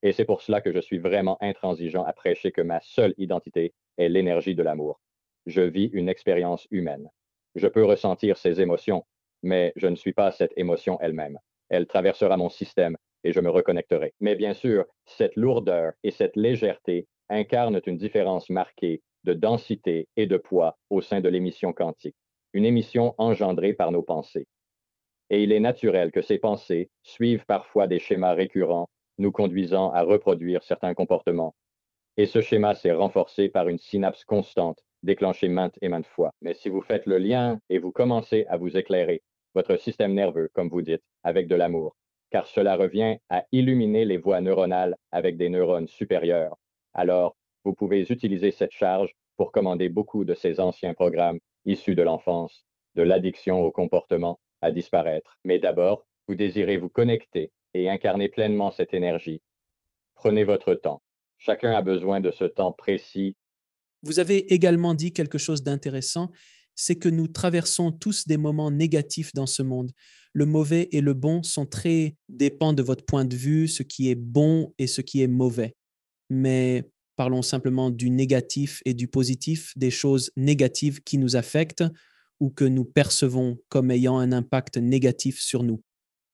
A: Et c'est pour cela que je suis vraiment intransigeant à prêcher que ma seule identité est l'énergie de l'amour. Je vis une expérience humaine. Je peux ressentir ces émotions, mais je ne suis pas cette émotion elle-même. Elle traversera mon système et je me reconnecterai. Mais bien sûr, cette lourdeur et cette légèreté incarnent une différence marquée de densité et de poids au sein de l'émission quantique, une émission engendrée par nos pensées. Et il est naturel que ces pensées suivent parfois des schémas récurrents nous conduisant à reproduire certains comportements. Et ce schéma s'est renforcé par une synapse constante, déclenchée maintes et maintes fois. Mais si vous faites le lien et vous commencez à vous éclairer, votre système nerveux, comme vous dites, avec de l'amour, car cela revient à illuminer les voies neuronales avec des neurones supérieurs, alors vous pouvez utiliser cette charge pour commander beaucoup de ces anciens programmes issus de l'enfance, de l'addiction au comportement, à disparaître. Mais d'abord, vous désirez vous connecter et incarner pleinement cette énergie. Prenez votre temps. Chacun a besoin de ce temps précis.
B: Vous avez également dit quelque chose d'intéressant, c'est que nous traversons tous des moments négatifs dans ce monde. Le mauvais et le bon sont très dépendent de votre point de vue, ce qui est bon et ce qui est mauvais. Mais parlons simplement du négatif et du positif, des choses négatives qui nous affectent ou que nous percevons comme ayant un impact négatif sur nous.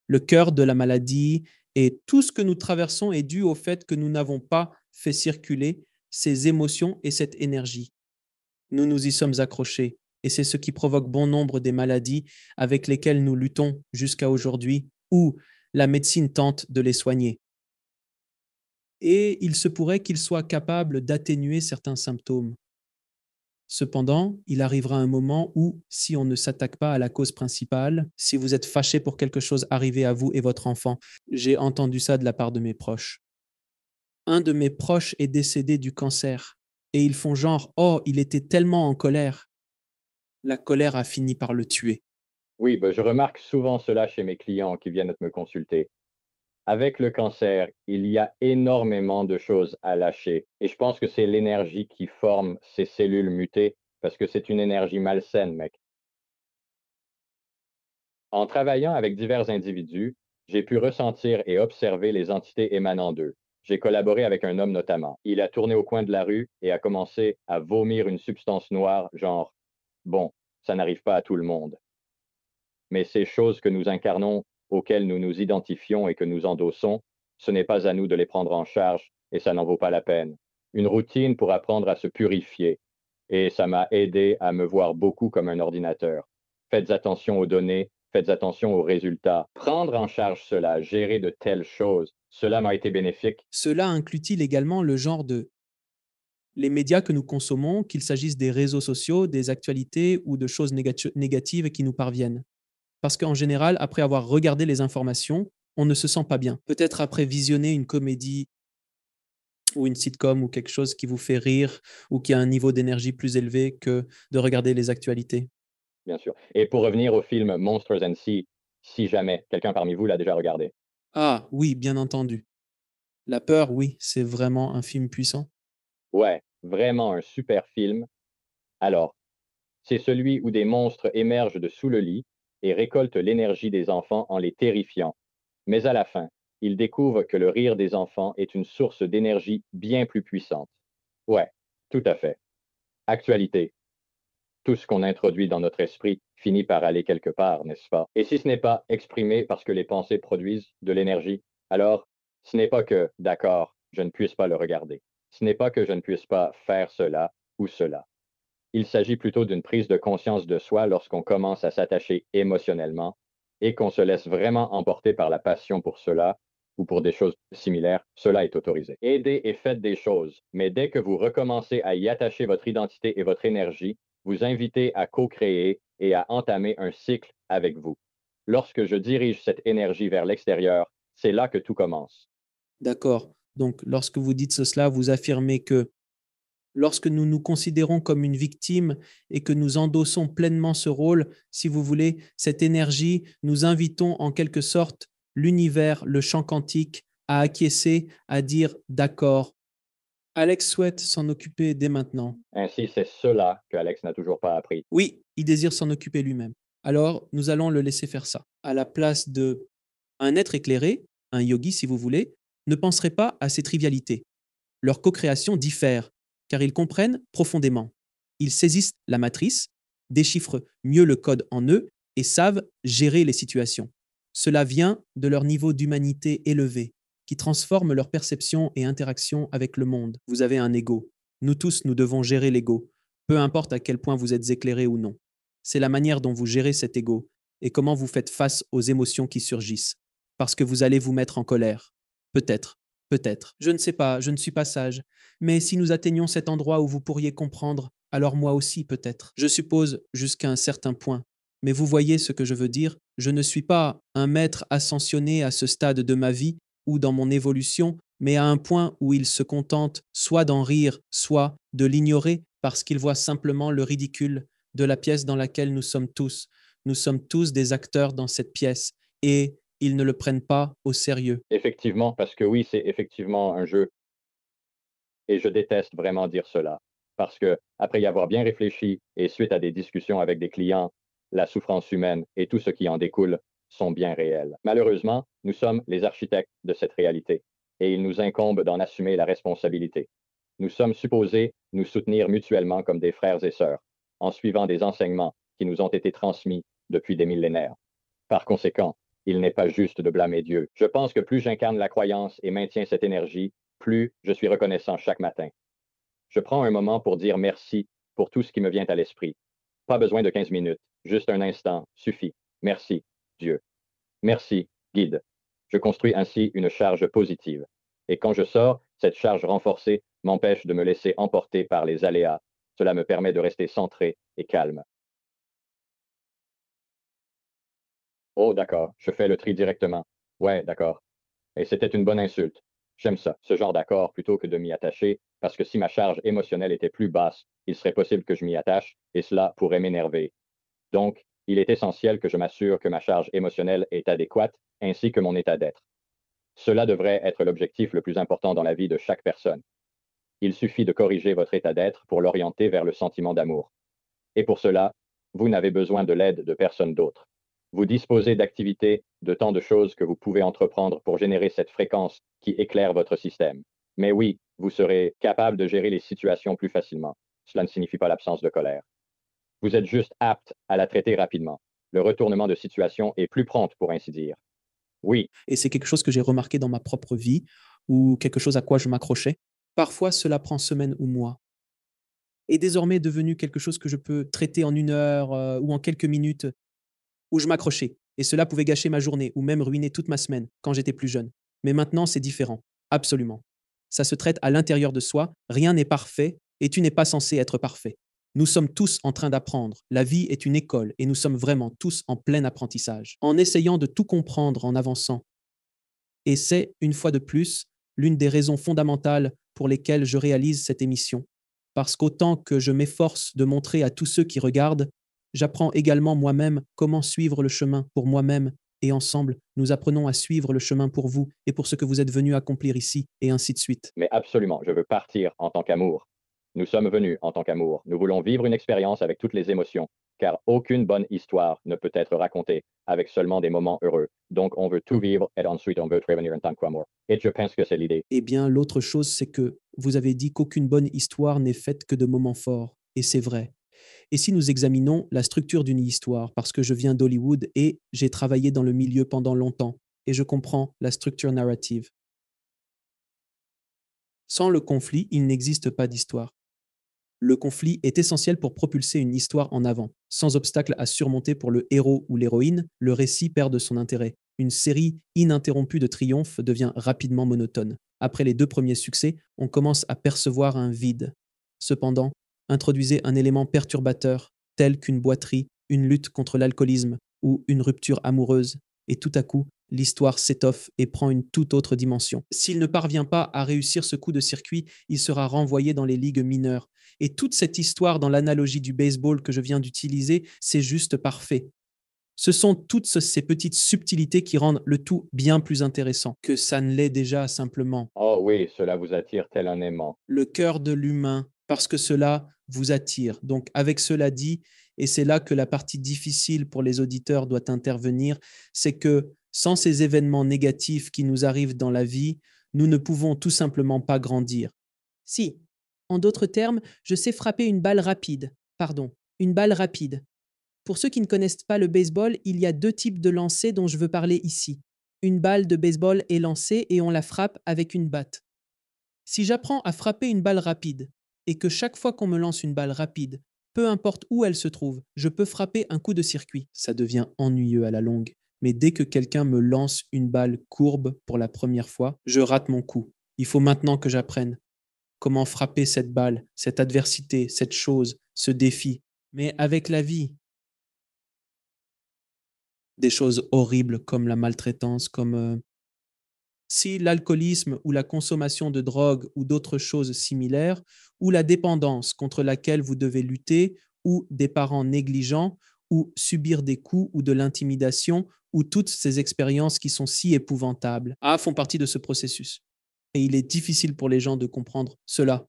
B: Le cœur de la maladie et tout ce que nous traversons est dû au fait que nous n'avons pas fait circuler ces émotions et cette énergie. Nous nous y sommes accrochés et c'est ce qui provoque bon nombre des maladies avec lesquelles nous luttons jusqu'à aujourd'hui ou la médecine tente de les soigner. Et il se pourrait qu'il soit capable d'atténuer certains symptômes. Cependant, il arrivera un moment où, si on ne s'attaque pas à la cause principale, si vous êtes fâché pour quelque chose arrivé à vous et votre enfant, j'ai entendu ça de la part de mes proches. Un de mes proches est décédé du cancer et ils font genre, oh, il était tellement en colère. La colère a fini par le tuer.
A: Oui, ben, je remarque souvent cela chez mes clients qui viennent me consulter. Avec le cancer, il y a énormément de choses à lâcher. Et je pense que c'est l'énergie qui forme ces cellules mutées, parce que c'est une énergie malsaine, mec. En travaillant avec divers individus, j'ai pu ressentir et observer les entités émanant d'eux. J'ai collaboré avec un homme notamment. Il a tourné au coin de la rue et a commencé à vomir une substance noire, genre, bon, ça n'arrive pas à tout le monde. Mais ces choses que nous incarnons, auxquelles nous nous identifions et que nous endossons, ce n'est pas à nous de les prendre en charge et ça n'en vaut pas la peine. Une routine pour apprendre à se purifier. Et ça m'a aidé à me voir beaucoup comme un ordinateur. Faites attention aux données, faites attention aux résultats. Prendre en charge cela, gérer de telles choses, cela m'a été bénéfique.
B: Cela inclut-il également le genre de les médias que nous consommons, qu'il s'agisse des réseaux sociaux, des actualités ou de choses négatives qui nous parviennent. Parce qu'en général, après avoir regardé les informations, on ne se sent pas bien. Peut-être après visionner une comédie ou une sitcom ou quelque chose qui vous fait rire ou qui a un niveau d'énergie plus élevé que de regarder les actualités.
A: Bien sûr. Et pour revenir au film Monsters and Sea, si jamais quelqu'un parmi vous l'a déjà regardé.
B: Ah oui, bien entendu. La peur, oui, c'est vraiment un film puissant.
A: Ouais, vraiment un super film. Alors, c'est celui où des monstres émergent de sous le lit et récoltent l'énergie des enfants en les terrifiant. Mais à la fin, ils découvrent que le rire des enfants est une source d'énergie bien plus puissante. Ouais, tout à fait. Actualité. Tout ce qu'on introduit dans notre esprit finit par aller quelque part, n'est-ce pas? Et si ce n'est pas exprimé parce que les pensées produisent de l'énergie, alors ce n'est pas que, d'accord, je ne puisse pas le regarder. Ce n'est pas que je ne puisse pas faire cela ou cela. Il s'agit plutôt d'une prise de conscience de soi lorsqu'on commence à s'attacher émotionnellement et qu'on se laisse vraiment emporter par la passion pour cela ou pour des choses similaires, cela est autorisé. Aidez et faites des choses, mais dès que vous recommencez à y attacher votre identité et votre énergie, vous inviter à co-créer et à entamer un cycle avec vous. Lorsque je dirige cette énergie vers l'extérieur, c'est là que tout commence.
B: D'accord. Donc, lorsque vous dites cela, vous affirmez que lorsque nous nous considérons comme une victime et que nous endossons pleinement ce rôle, si vous voulez, cette énergie, nous invitons en quelque sorte l'univers, le champ quantique, à acquiescer, à dire d'accord. Alex souhaite s'en occuper dès maintenant.
A: Ainsi, c'est cela que Alex n'a toujours pas appris.
B: Oui, il désire s'en occuper lui-même. Alors, nous allons le laisser faire ça. À la place de un être éclairé, un yogi si vous voulez, ne penserait pas à ces trivialités. Leur co-création diffère, car ils comprennent profondément. Ils saisissent la matrice, déchiffrent mieux le code en eux et savent gérer les situations. Cela vient de leur niveau d'humanité élevé, qui transforme leur perception et interaction avec le monde. Vous avez un ego. Nous tous, nous devons gérer l'ego, peu importe à quel point vous êtes éclairé ou non. C'est la manière dont vous gérez cet ego et comment vous faites face aux émotions qui surgissent. Parce que vous allez vous mettre en colère. Peut-être. Peut-être. Je ne sais pas, je ne suis pas sage. Mais si nous atteignons cet endroit où vous pourriez comprendre, alors moi aussi peut-être. Je suppose jusqu'à un certain point. Mais vous voyez ce que je veux dire? Je ne suis pas un maître ascensionné à ce stade de ma vie ou dans mon évolution, mais à un point où il se contente soit d'en rire, soit de l'ignorer parce qu'il voit simplement le ridicule de la pièce dans laquelle nous sommes tous. Nous sommes tous des acteurs dans cette pièce et ils ne le prennent pas au sérieux.
A: Effectivement, parce que oui, c'est effectivement un jeu et je déteste vraiment dire cela. Parce que, après y avoir bien réfléchi et suite à des discussions avec des clients, la souffrance humaine et tout ce qui en découle sont bien réels. Malheureusement, nous sommes les architectes de cette réalité et il nous incombe d'en assumer la responsabilité. Nous sommes supposés nous soutenir mutuellement comme des frères et sœurs, en suivant des enseignements qui nous ont été transmis depuis des millénaires. Par conséquent, il n'est pas juste de blâmer Dieu. Je pense que plus j'incarne la croyance et maintiens cette énergie, plus je suis reconnaissant chaque matin. Je prends un moment pour dire merci pour tout ce qui me vient à l'esprit. Pas besoin de 15 minutes, juste un instant suffit. Merci, Dieu. Merci, guide. Je construis ainsi une charge positive. Et quand je sors, cette charge renforcée m'empêche de me laisser emporter par les aléas. Cela me permet de rester centré et calme. Oh, d'accord, je fais le tri directement. Ouais, d'accord. Et c'était une bonne insulte. J'aime ça, ce genre d'accord, plutôt que de m'y attacher, parce que si ma charge émotionnelle était plus basse, il serait possible que je m'y attache, et cela pourrait m'énerver. Donc, il est essentiel que je m'assure que ma charge émotionnelle est adéquate, ainsi que mon état d'être. Cela devrait être l'objectif le plus important dans la vie de chaque personne. Il suffit de corriger votre état d'être pour l'orienter vers le sentiment d'amour. Et pour cela, vous n'avez besoin de l'aide de personne d'autre. Vous disposez d'activités, de tant de choses que vous pouvez entreprendre pour générer cette fréquence qui éclaire votre système. Mais oui, vous serez capable de gérer les situations plus facilement. Cela ne signifie pas l'absence de colère. Vous êtes juste apte à la traiter rapidement. Le retournement de situation est plus prompt, pour ainsi dire. Oui,
B: Et c'est quelque chose que j'ai remarqué dans ma propre vie ou quelque chose à quoi je m'accrochais. Parfois, cela prend semaines ou mois. Et désormais est devenu quelque chose que je peux traiter en 1 heure ou en quelques minutes où je m'accrochais. Et cela pouvait gâcher ma journée ou même ruiner toute ma semaine quand j'étais plus jeune. Mais maintenant, c'est différent. Absolument. Ça se traite à l'intérieur de soi. Rien n'est parfait et tu n'es pas censé être parfait. Nous sommes tous en train d'apprendre. La vie est une école et nous sommes vraiment tous en plein apprentissage. En essayant de tout comprendre en avançant. Et c'est, une fois de plus, l'une des raisons fondamentales pour lesquelles je réalise cette émission. Parce qu'autant que je m'efforce de montrer à tous ceux qui regardent, j'apprends également moi-même comment suivre le chemin pour moi-même et ensemble, nous apprenons à suivre le chemin pour vous et pour ce que vous êtes venu accomplir ici, et ainsi de suite.
A: mais absolument, je veux partir en tant qu'amour. Nous sommes venus en tant qu'amour. Nous voulons vivre une expérience avec toutes les émotions, car aucune bonne histoire ne peut être racontée avec seulement des moments heureux. Donc, on veut tout vivre et ensuite on veut revenir en tant qu'amour. Et je pense que c'est l'idée.
B: Eh bien, l'autre chose, c'est que vous avez dit qu'aucune bonne histoire n'est faite que de moments forts, et c'est vrai. Et si nous examinons la structure d'une histoire, parce que je viens d'Hollywood et j'ai travaillé dans le milieu pendant longtemps, et je comprends la structure narrative. Sans le conflit, il n'existe pas d'histoire. Le conflit est essentiel pour propulser une histoire en avant. Sans obstacle à surmonter pour le héros ou l'héroïne, le récit perd de son intérêt. Une série ininterrompue de triomphes devient rapidement monotone. Après les 2 premiers succès, on commence à percevoir un vide. Cependant, Introduisez un élément perturbateur, tel qu'une boiterie, une lutte contre l'alcoolisme ou une rupture amoureuse, et tout à coup, l'histoire s'étoffe et prend une toute autre dimension. S'il ne parvient pas à réussir ce coup de circuit, il sera renvoyé dans les ligues mineures. Et toute cette histoire dans l'analogie du baseball que je viens d'utiliser, c'est juste parfait. Ce sont toutes ces petites subtilités qui rendent le tout bien plus intéressant que ça ne l'est déjà simplement.
A: Oh oui, cela vous attire tel un aimant.
B: Le cœur de l'humain, parce que cela vous attire. Donc, avec cela dit, et c'est là que la partie difficile pour les auditeurs doit intervenir, c'est que sans ces événements négatifs qui nous arrivent dans la vie, nous ne pouvons tout simplement pas grandir. Si, en d'autres termes, je sais frapper une balle rapide. Pardon, une balle rapide. Pour ceux qui ne connaissent pas le baseball, il y a deux types de lancers dont je veux parler ici. Une balle de baseball est lancée et on la frappe avec une batte. Si j'apprends à frapper une balle rapide et que chaque fois qu'on me lance une balle rapide, peu importe où elle se trouve, je peux frapper un coup de circuit, ça devient ennuyeux à la longue. Mais dès que quelqu'un me lance une balle courbe pour la première fois, je rate mon coup. Il faut maintenant que j'apprenne comment frapper cette balle, cette adversité, cette chose, ce défi. Mais avec la vie, des choses horribles comme la maltraitance, comme si l'alcoolisme ou la consommation de drogue ou d'autres choses similaires, ou la dépendance contre laquelle vous devez lutter, ou des parents négligents, ou subir des coups ou de l'intimidation, ou toutes ces expériences qui sont si épouvantables, font partie de ce processus. Et il est difficile pour les gens de comprendre cela.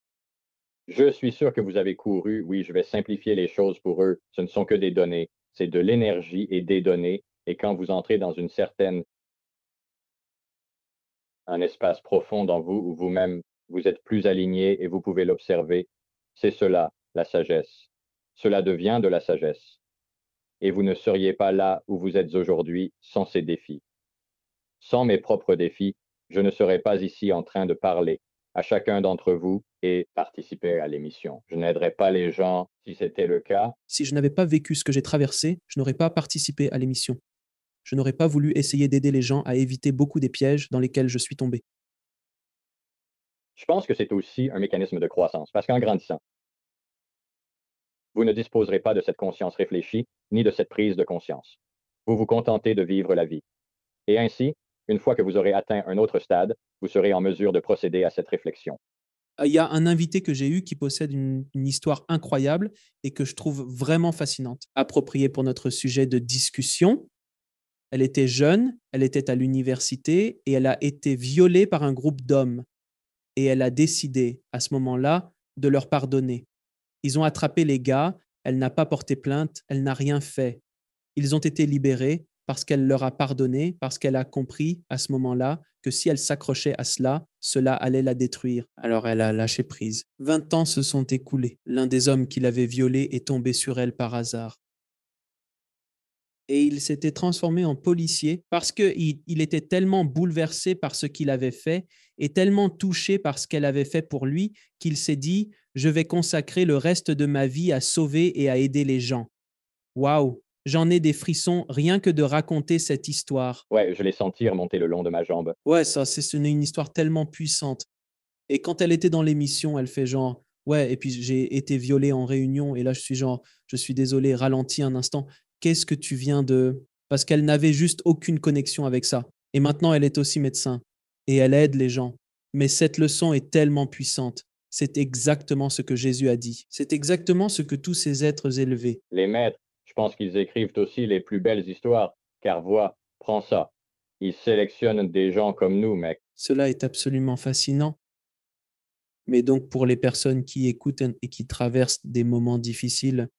A: Je suis sûr que vous avez couru. Oui, je vais simplifier les choses pour eux. Ce ne sont que des données. C'est de l'énergie et des données. Et quand vous entrez dans un espace profond dans vous où vous-même, vous êtes plus aligné et vous pouvez l'observer, c'est cela, la sagesse. Cela devient de la sagesse. Et vous ne seriez pas là où vous êtes aujourd'hui sans ces défis. Sans mes propres défis, je ne serais pas ici en train de parler à chacun d'entre vous et participer à l'émission. Je n'aiderais pas les gens si c'était le cas.
B: Si je n'avais pas vécu ce que j'ai traversé, je n'aurais pas participé à l'émission. Je n'aurais pas voulu essayer d'aider les gens à éviter beaucoup des pièges dans lesquels je suis tombé.
A: Je pense que c'est aussi un mécanisme de croissance, parce qu'en grandissant, vous ne disposerez pas de cette conscience réfléchie ni de cette prise de conscience. Vous vous contentez de vivre la vie. Et ainsi, une fois que vous aurez atteint un autre stade, vous serez en mesure de procéder à cette réflexion.
B: Il y a un invité que j'ai eu qui possède une histoire incroyable et que je trouve vraiment fascinante, appropriée pour notre sujet de discussion. Elle était jeune, elle était à l'université et elle a été violée par un groupe d'hommes. Et elle a décidé, à ce moment-là, de leur pardonner. Ils ont attrapé les gars, elle n'a pas porté plainte, elle n'a rien fait. Ils ont été libérés parce qu'elle leur a pardonné, parce qu'elle a compris à ce moment-là que si elle s'accrochait à cela, cela allait la détruire. Alors elle a lâché prise. 20 ans se sont écoulés. L'un des hommes qui l'avait violée est tombé sur elle par hasard. Et il s'était transformé en policier parce qu'il était tellement bouleversé par ce qu'il avait fait et tellement touché par ce qu'elle avait fait pour lui qu'il s'est dit, je vais consacrer le reste de ma vie à sauver et à aider les gens. Waouh, j'en ai des frissons rien que de raconter cette histoire.
A: Ouais, je l'ai senti remonter le long de ma jambe.
B: Ouais, ça, c'est une histoire tellement puissante. Et quand elle était dans l'émission, elle fait genre, ouais, et puis j'ai été violée en réunion, et là je suis genre, je suis désolé, ralentis un instant. Qu'est-ce que tu viens de... Parce qu'elle n'avait juste aucune connexion avec ça. Et maintenant, elle est aussi médecin. Et elle aide les gens. Mais cette leçon est tellement puissante. C'est exactement ce que Jésus a dit. C'est exactement ce que tous ces êtres élevés.
A: Les maîtres, je pense qu'ils écrivent aussi les plus belles histoires, car vois, prends ça. Ils sélectionnent des gens comme nous, mec.
B: Cela est absolument fascinant. Mais donc pour les personnes qui écoutent et qui traversent des moments difficiles,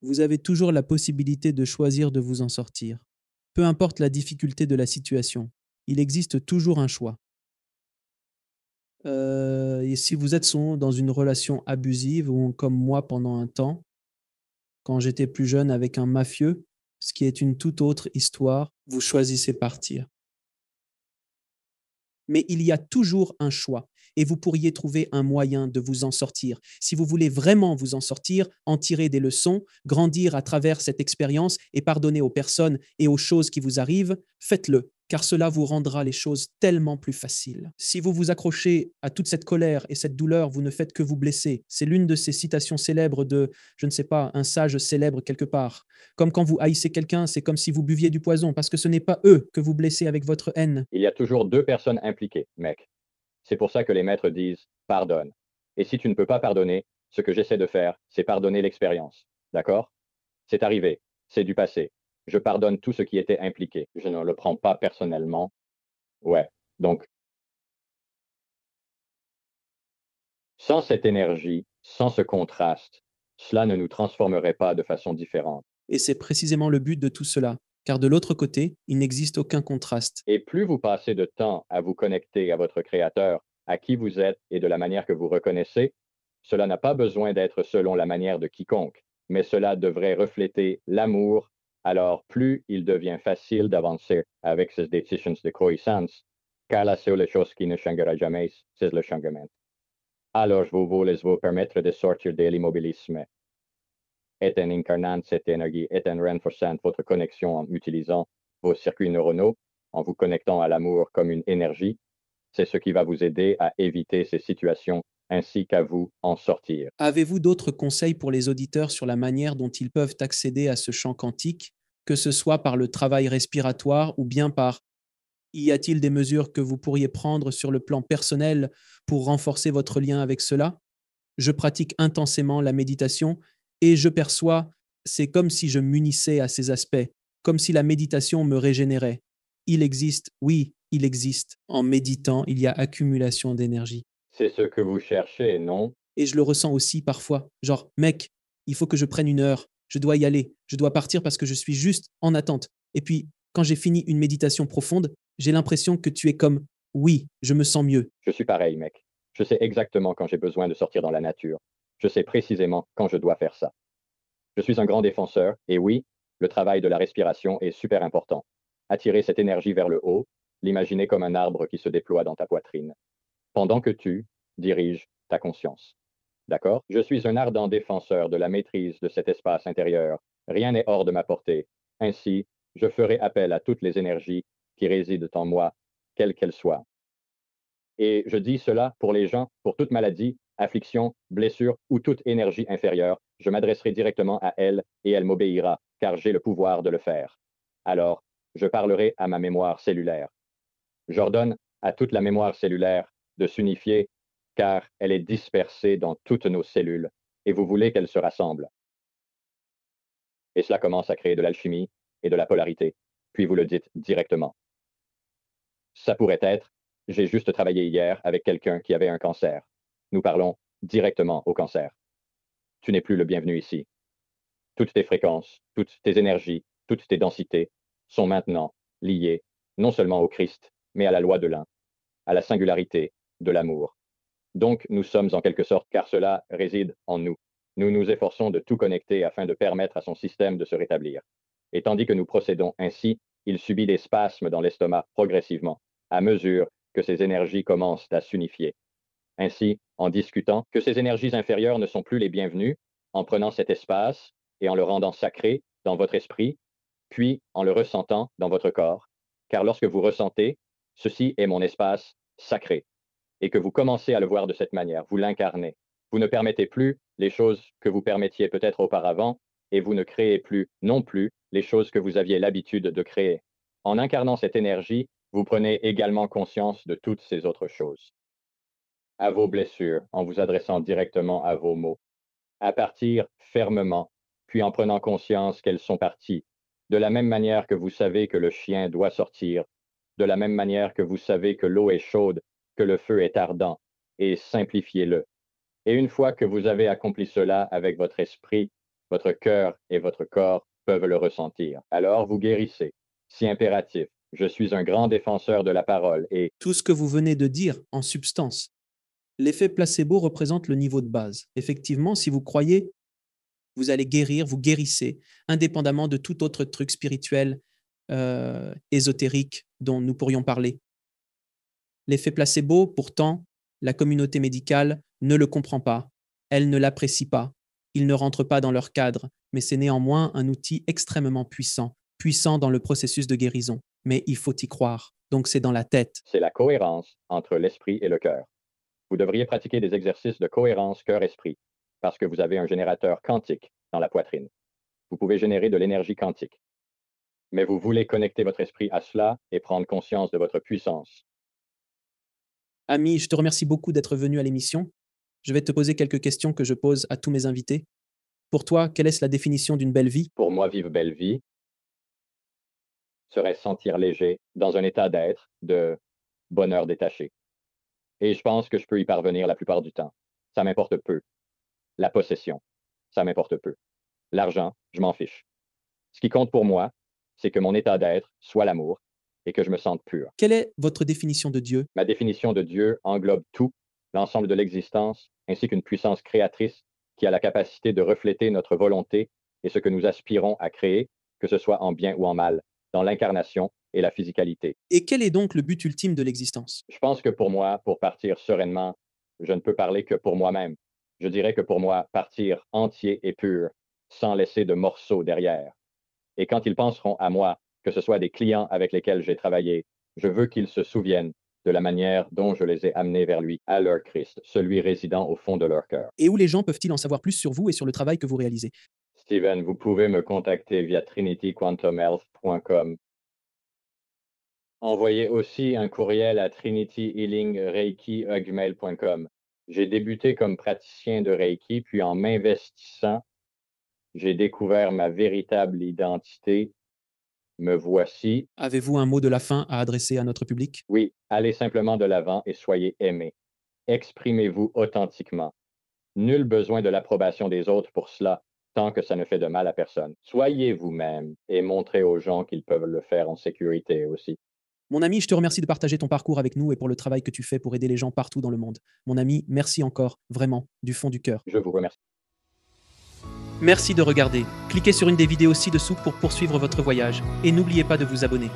B: vous avez toujours la possibilité de choisir de vous en sortir. Peu importe la difficulté de la situation, il existe toujours un choix. Et si vous êtes dans une relation abusive ou comme moi pendant un temps, quand j'étais plus jeune avec un mafieux, ce qui est une toute autre histoire, vous choisissez partir. Mais il y a toujours un choix. et vous pourriez trouver un moyen de vous en sortir. Si vous voulez vraiment vous en sortir, en tirer des leçons, grandir à travers cette expérience et pardonner aux personnes et aux choses qui vous arrivent, faites-le, car cela vous rendra les choses tellement plus faciles. Si vous vous accrochez à toute cette colère et cette douleur, vous ne faites que vous blesser. C'est l'une de ces citations célèbres de, je ne sais pas, un sage célèbre quelque part. Comme quand vous haïssez quelqu'un, c'est comme si vous buviez du poison, parce que ce n'est pas eux que vous blessez avec votre haine.
A: Il y a toujours deux personnes impliquées, mec. C'est pour ça que les maîtres disent pardonne. Et si tu ne peux pas pardonner, ce que j'essaie de faire, c'est pardonner l'expérience. D'accord? C'est arrivé, c'est du passé. Je pardonne tout ce qui était impliqué. Je ne le prends pas personnellement. Ouais. Donc, sans cette énergie, sans ce contraste, cela ne nous transformerait pas de façon différente.
B: Et c'est précisément le but de tout cela, car de l'autre côté, il n'existe aucun contraste.
A: Et plus vous passez de temps à vous connecter à votre Créateur, à qui vous êtes et de la manière que vous reconnaissez, cela n'a pas besoin d'être selon la manière de quiconque, mais cela devrait refléter l'amour. Alors plus il devient facile d'avancer avec ces décisions de croissance, car la seule chose qui ne changera jamais, c'est le changement. Alors je voulais vous permettre de sortir de l'immobilisme et en incarnant cette énergie et en renforçant votre connexion en utilisant vos circuits neuronaux, en vous connectant à l'amour comme une énergie. C'est ce qui va vous aider à éviter ces situations ainsi qu'à vous en sortir.
B: Avez-vous d'autres conseils pour les auditeurs sur la manière dont ils peuvent accéder à ce champ quantique, que ce soit par le travail respiratoire ou bien par y a-t-il des mesures que vous pourriez prendre sur le plan personnel pour renforcer votre lien avec cela? Je pratique intensément la méditation et je perçois, c'est comme si je m'unissais à ces aspects, comme si la méditation me régénérait. Il existe, oui, il existe. En méditant, il y a accumulation d'énergie.
A: C'est ce que vous cherchez, non?
B: Et je le ressens aussi parfois. Genre, mec, il faut que je prenne une heure, je dois y aller, je dois partir parce que je suis juste en attente. Et puis, quand j'ai fini une méditation profonde, j'ai l'impression que tu es comme, oui, je me sens mieux.
A: Je suis pareil, mec. Je sais exactement quand j'ai besoin de sortir dans la nature. Je sais précisément quand je dois faire ça. Je suis un grand défenseur, et oui, le travail de la respiration est super important. Attirer cette énergie vers le haut, l'imaginer comme un arbre qui se déploie dans ta poitrine, pendant que tu diriges ta conscience. D'accord? Je suis un ardent défenseur de la maîtrise de cet espace intérieur. Rien n'est hors de ma portée. Ainsi, je ferai appel à toutes les énergies qui résident en moi, quelles qu'elles soient. Et je dis cela pour les gens, pour toute maladie, affliction, blessure ou toute énergie inférieure, je m'adresserai directement à elle et elle m'obéira, car j'ai le pouvoir de le faire. Alors, je parlerai à ma mémoire cellulaire. J'ordonne à toute la mémoire cellulaire de s'unifier, car elle est dispersée dans toutes nos cellules, et vous voulez qu'elle se rassemble. Et cela commence à créer de l'alchimie et de la polarité, puis vous le dites directement. Ça pourrait être, j'ai juste travaillé hier avec quelqu'un qui avait un cancer. Nous parlons directement au cancer. Tu n'es plus le bienvenu ici. Toutes tes fréquences, toutes tes énergies, toutes tes densités sont maintenant liées non seulement au Christ, mais à la loi de l'un, à la singularité de l'amour. Donc nous sommes en quelque sorte, car cela réside en nous. Nous nous efforçons de tout connecter afin de permettre à son système de se rétablir. Et tandis que nous procédons ainsi, il subit des spasmes dans l'estomac progressivement, à mesure que ces énergies commencent à s'unifier. Ainsi, en discutant que ces énergies inférieures ne sont plus les bienvenues, en prenant cet espace et en le rendant sacré dans votre esprit, puis en le ressentant dans votre corps, car lorsque vous ressentez, ceci est mon espace sacré, et que vous commencez à le voir de cette manière, vous l'incarnez. Vous ne permettez plus les choses que vous permettiez peut-être auparavant, et vous ne créez plus non plus les choses que vous aviez l'habitude de créer. En incarnant cette énergie, vous prenez également conscience de toutes ces autres choses. À vos blessures, en vous adressant directement à vos mots. À partir fermement, puis en prenant conscience qu'elles sont parties. De la même manière que vous savez que le chien doit sortir, de la même manière que vous savez que l'eau est chaude, que le feu est ardent, et simplifiez-le. Et une fois que vous avez accompli cela avec votre esprit, votre cœur et votre corps peuvent le ressentir. Alors vous guérissez. Si impératif, je suis un grand défenseur de la parole et
B: Tout ce que vous venez de dire en substance. L'effet placebo représente le niveau de base. Effectivement, si vous croyez, vous allez guérir, vous guérissez, indépendamment de tout autre truc spirituel, ésotérique dont nous pourrions parler. L'effet placebo, pourtant, La communauté médicale ne le comprend pas, elle ne l'apprécie pas, il ne rentre pas dans leur cadre, mais c'est néanmoins un outil extrêmement puissant, puissant dans le processus de guérison. Mais il faut y croire, donc c'est dans la tête.
A: C'est la cohérence entre l'esprit et le cœur. Vous devriez pratiquer des exercices de cohérence cœur-esprit, parce que vous avez un générateur quantique dans la poitrine. Vous pouvez générer de l'énergie quantique. Mais vous voulez connecter votre esprit à cela et prendre conscience de votre puissance.
B: Ami, je te remercie beaucoup d'être venu à l'émission. Je vais te poser quelques questions que je pose à tous mes invités. Pour toi, quelle est la définition d'une belle vie?
A: Pour moi, vivre belle vie serait se sentir léger dans un état d'être de bonheur détaché. Et je pense que je peux y parvenir la plupart du temps. Ça m'importe peu. La possession, ça m'importe peu. L'argent, je m'en fiche. Ce qui compte pour moi, c'est que mon état d'être soit l'amour et que je me sente pur.
B: Quelle est votre définition de Dieu?
A: Ma définition de Dieu englobe tout, l'ensemble de l'existence, ainsi qu'une puissance créatrice qui a la capacité de refléter notre volonté et ce que nous aspirons à créer, que ce soit en bien ou en mal, dans l'incarnation et la physicalité.
B: Et quel est donc le but ultime de l'existence?
A: Je pense que pour moi, pour partir sereinement, je ne peux parler que pour moi-même. Je dirais que pour moi, partir entier et pur, sans laisser de morceaux derrière. Et quand ils penseront à moi, que ce soit des clients avec lesquels j'ai travaillé, je veux qu'ils se souviennent de la manière dont je les ai amenés vers lui, à leur Christ, celui résidant au fond de leur cœur.
B: Et où les gens peuvent-ils en savoir plus sur vous et sur le travail que vous réalisez?
A: Steven, vous pouvez me contacter via trinityquantumhealth.com. Envoyez aussi un courriel à trinityhealingreiki@gmail.com. J'ai débuté comme praticien de Reiki, puis en m'investissant, j'ai découvert ma véritable identité. Me voici.
B: Avez-vous un mot de la fin à adresser à notre public?
A: Oui, allez simplement de l'avant et soyez aimés. Exprimez-vous authentiquement. Nul besoin de l'approbation des autres pour cela, tant que ça ne fait de mal à personne. Soyez vous-même et montrez aux gens qu'ils peuvent le faire en sécurité aussi.
B: Mon ami, je te remercie de partager ton parcours avec nous et pour le travail que tu fais pour aider les gens partout dans le monde. Mon ami, merci encore, vraiment, du fond du cœur.
A: Je vous remercie.
B: Merci de regarder. Cliquez sur une des vidéos ci-dessous pour poursuivre votre voyage et n'oubliez pas de vous abonner.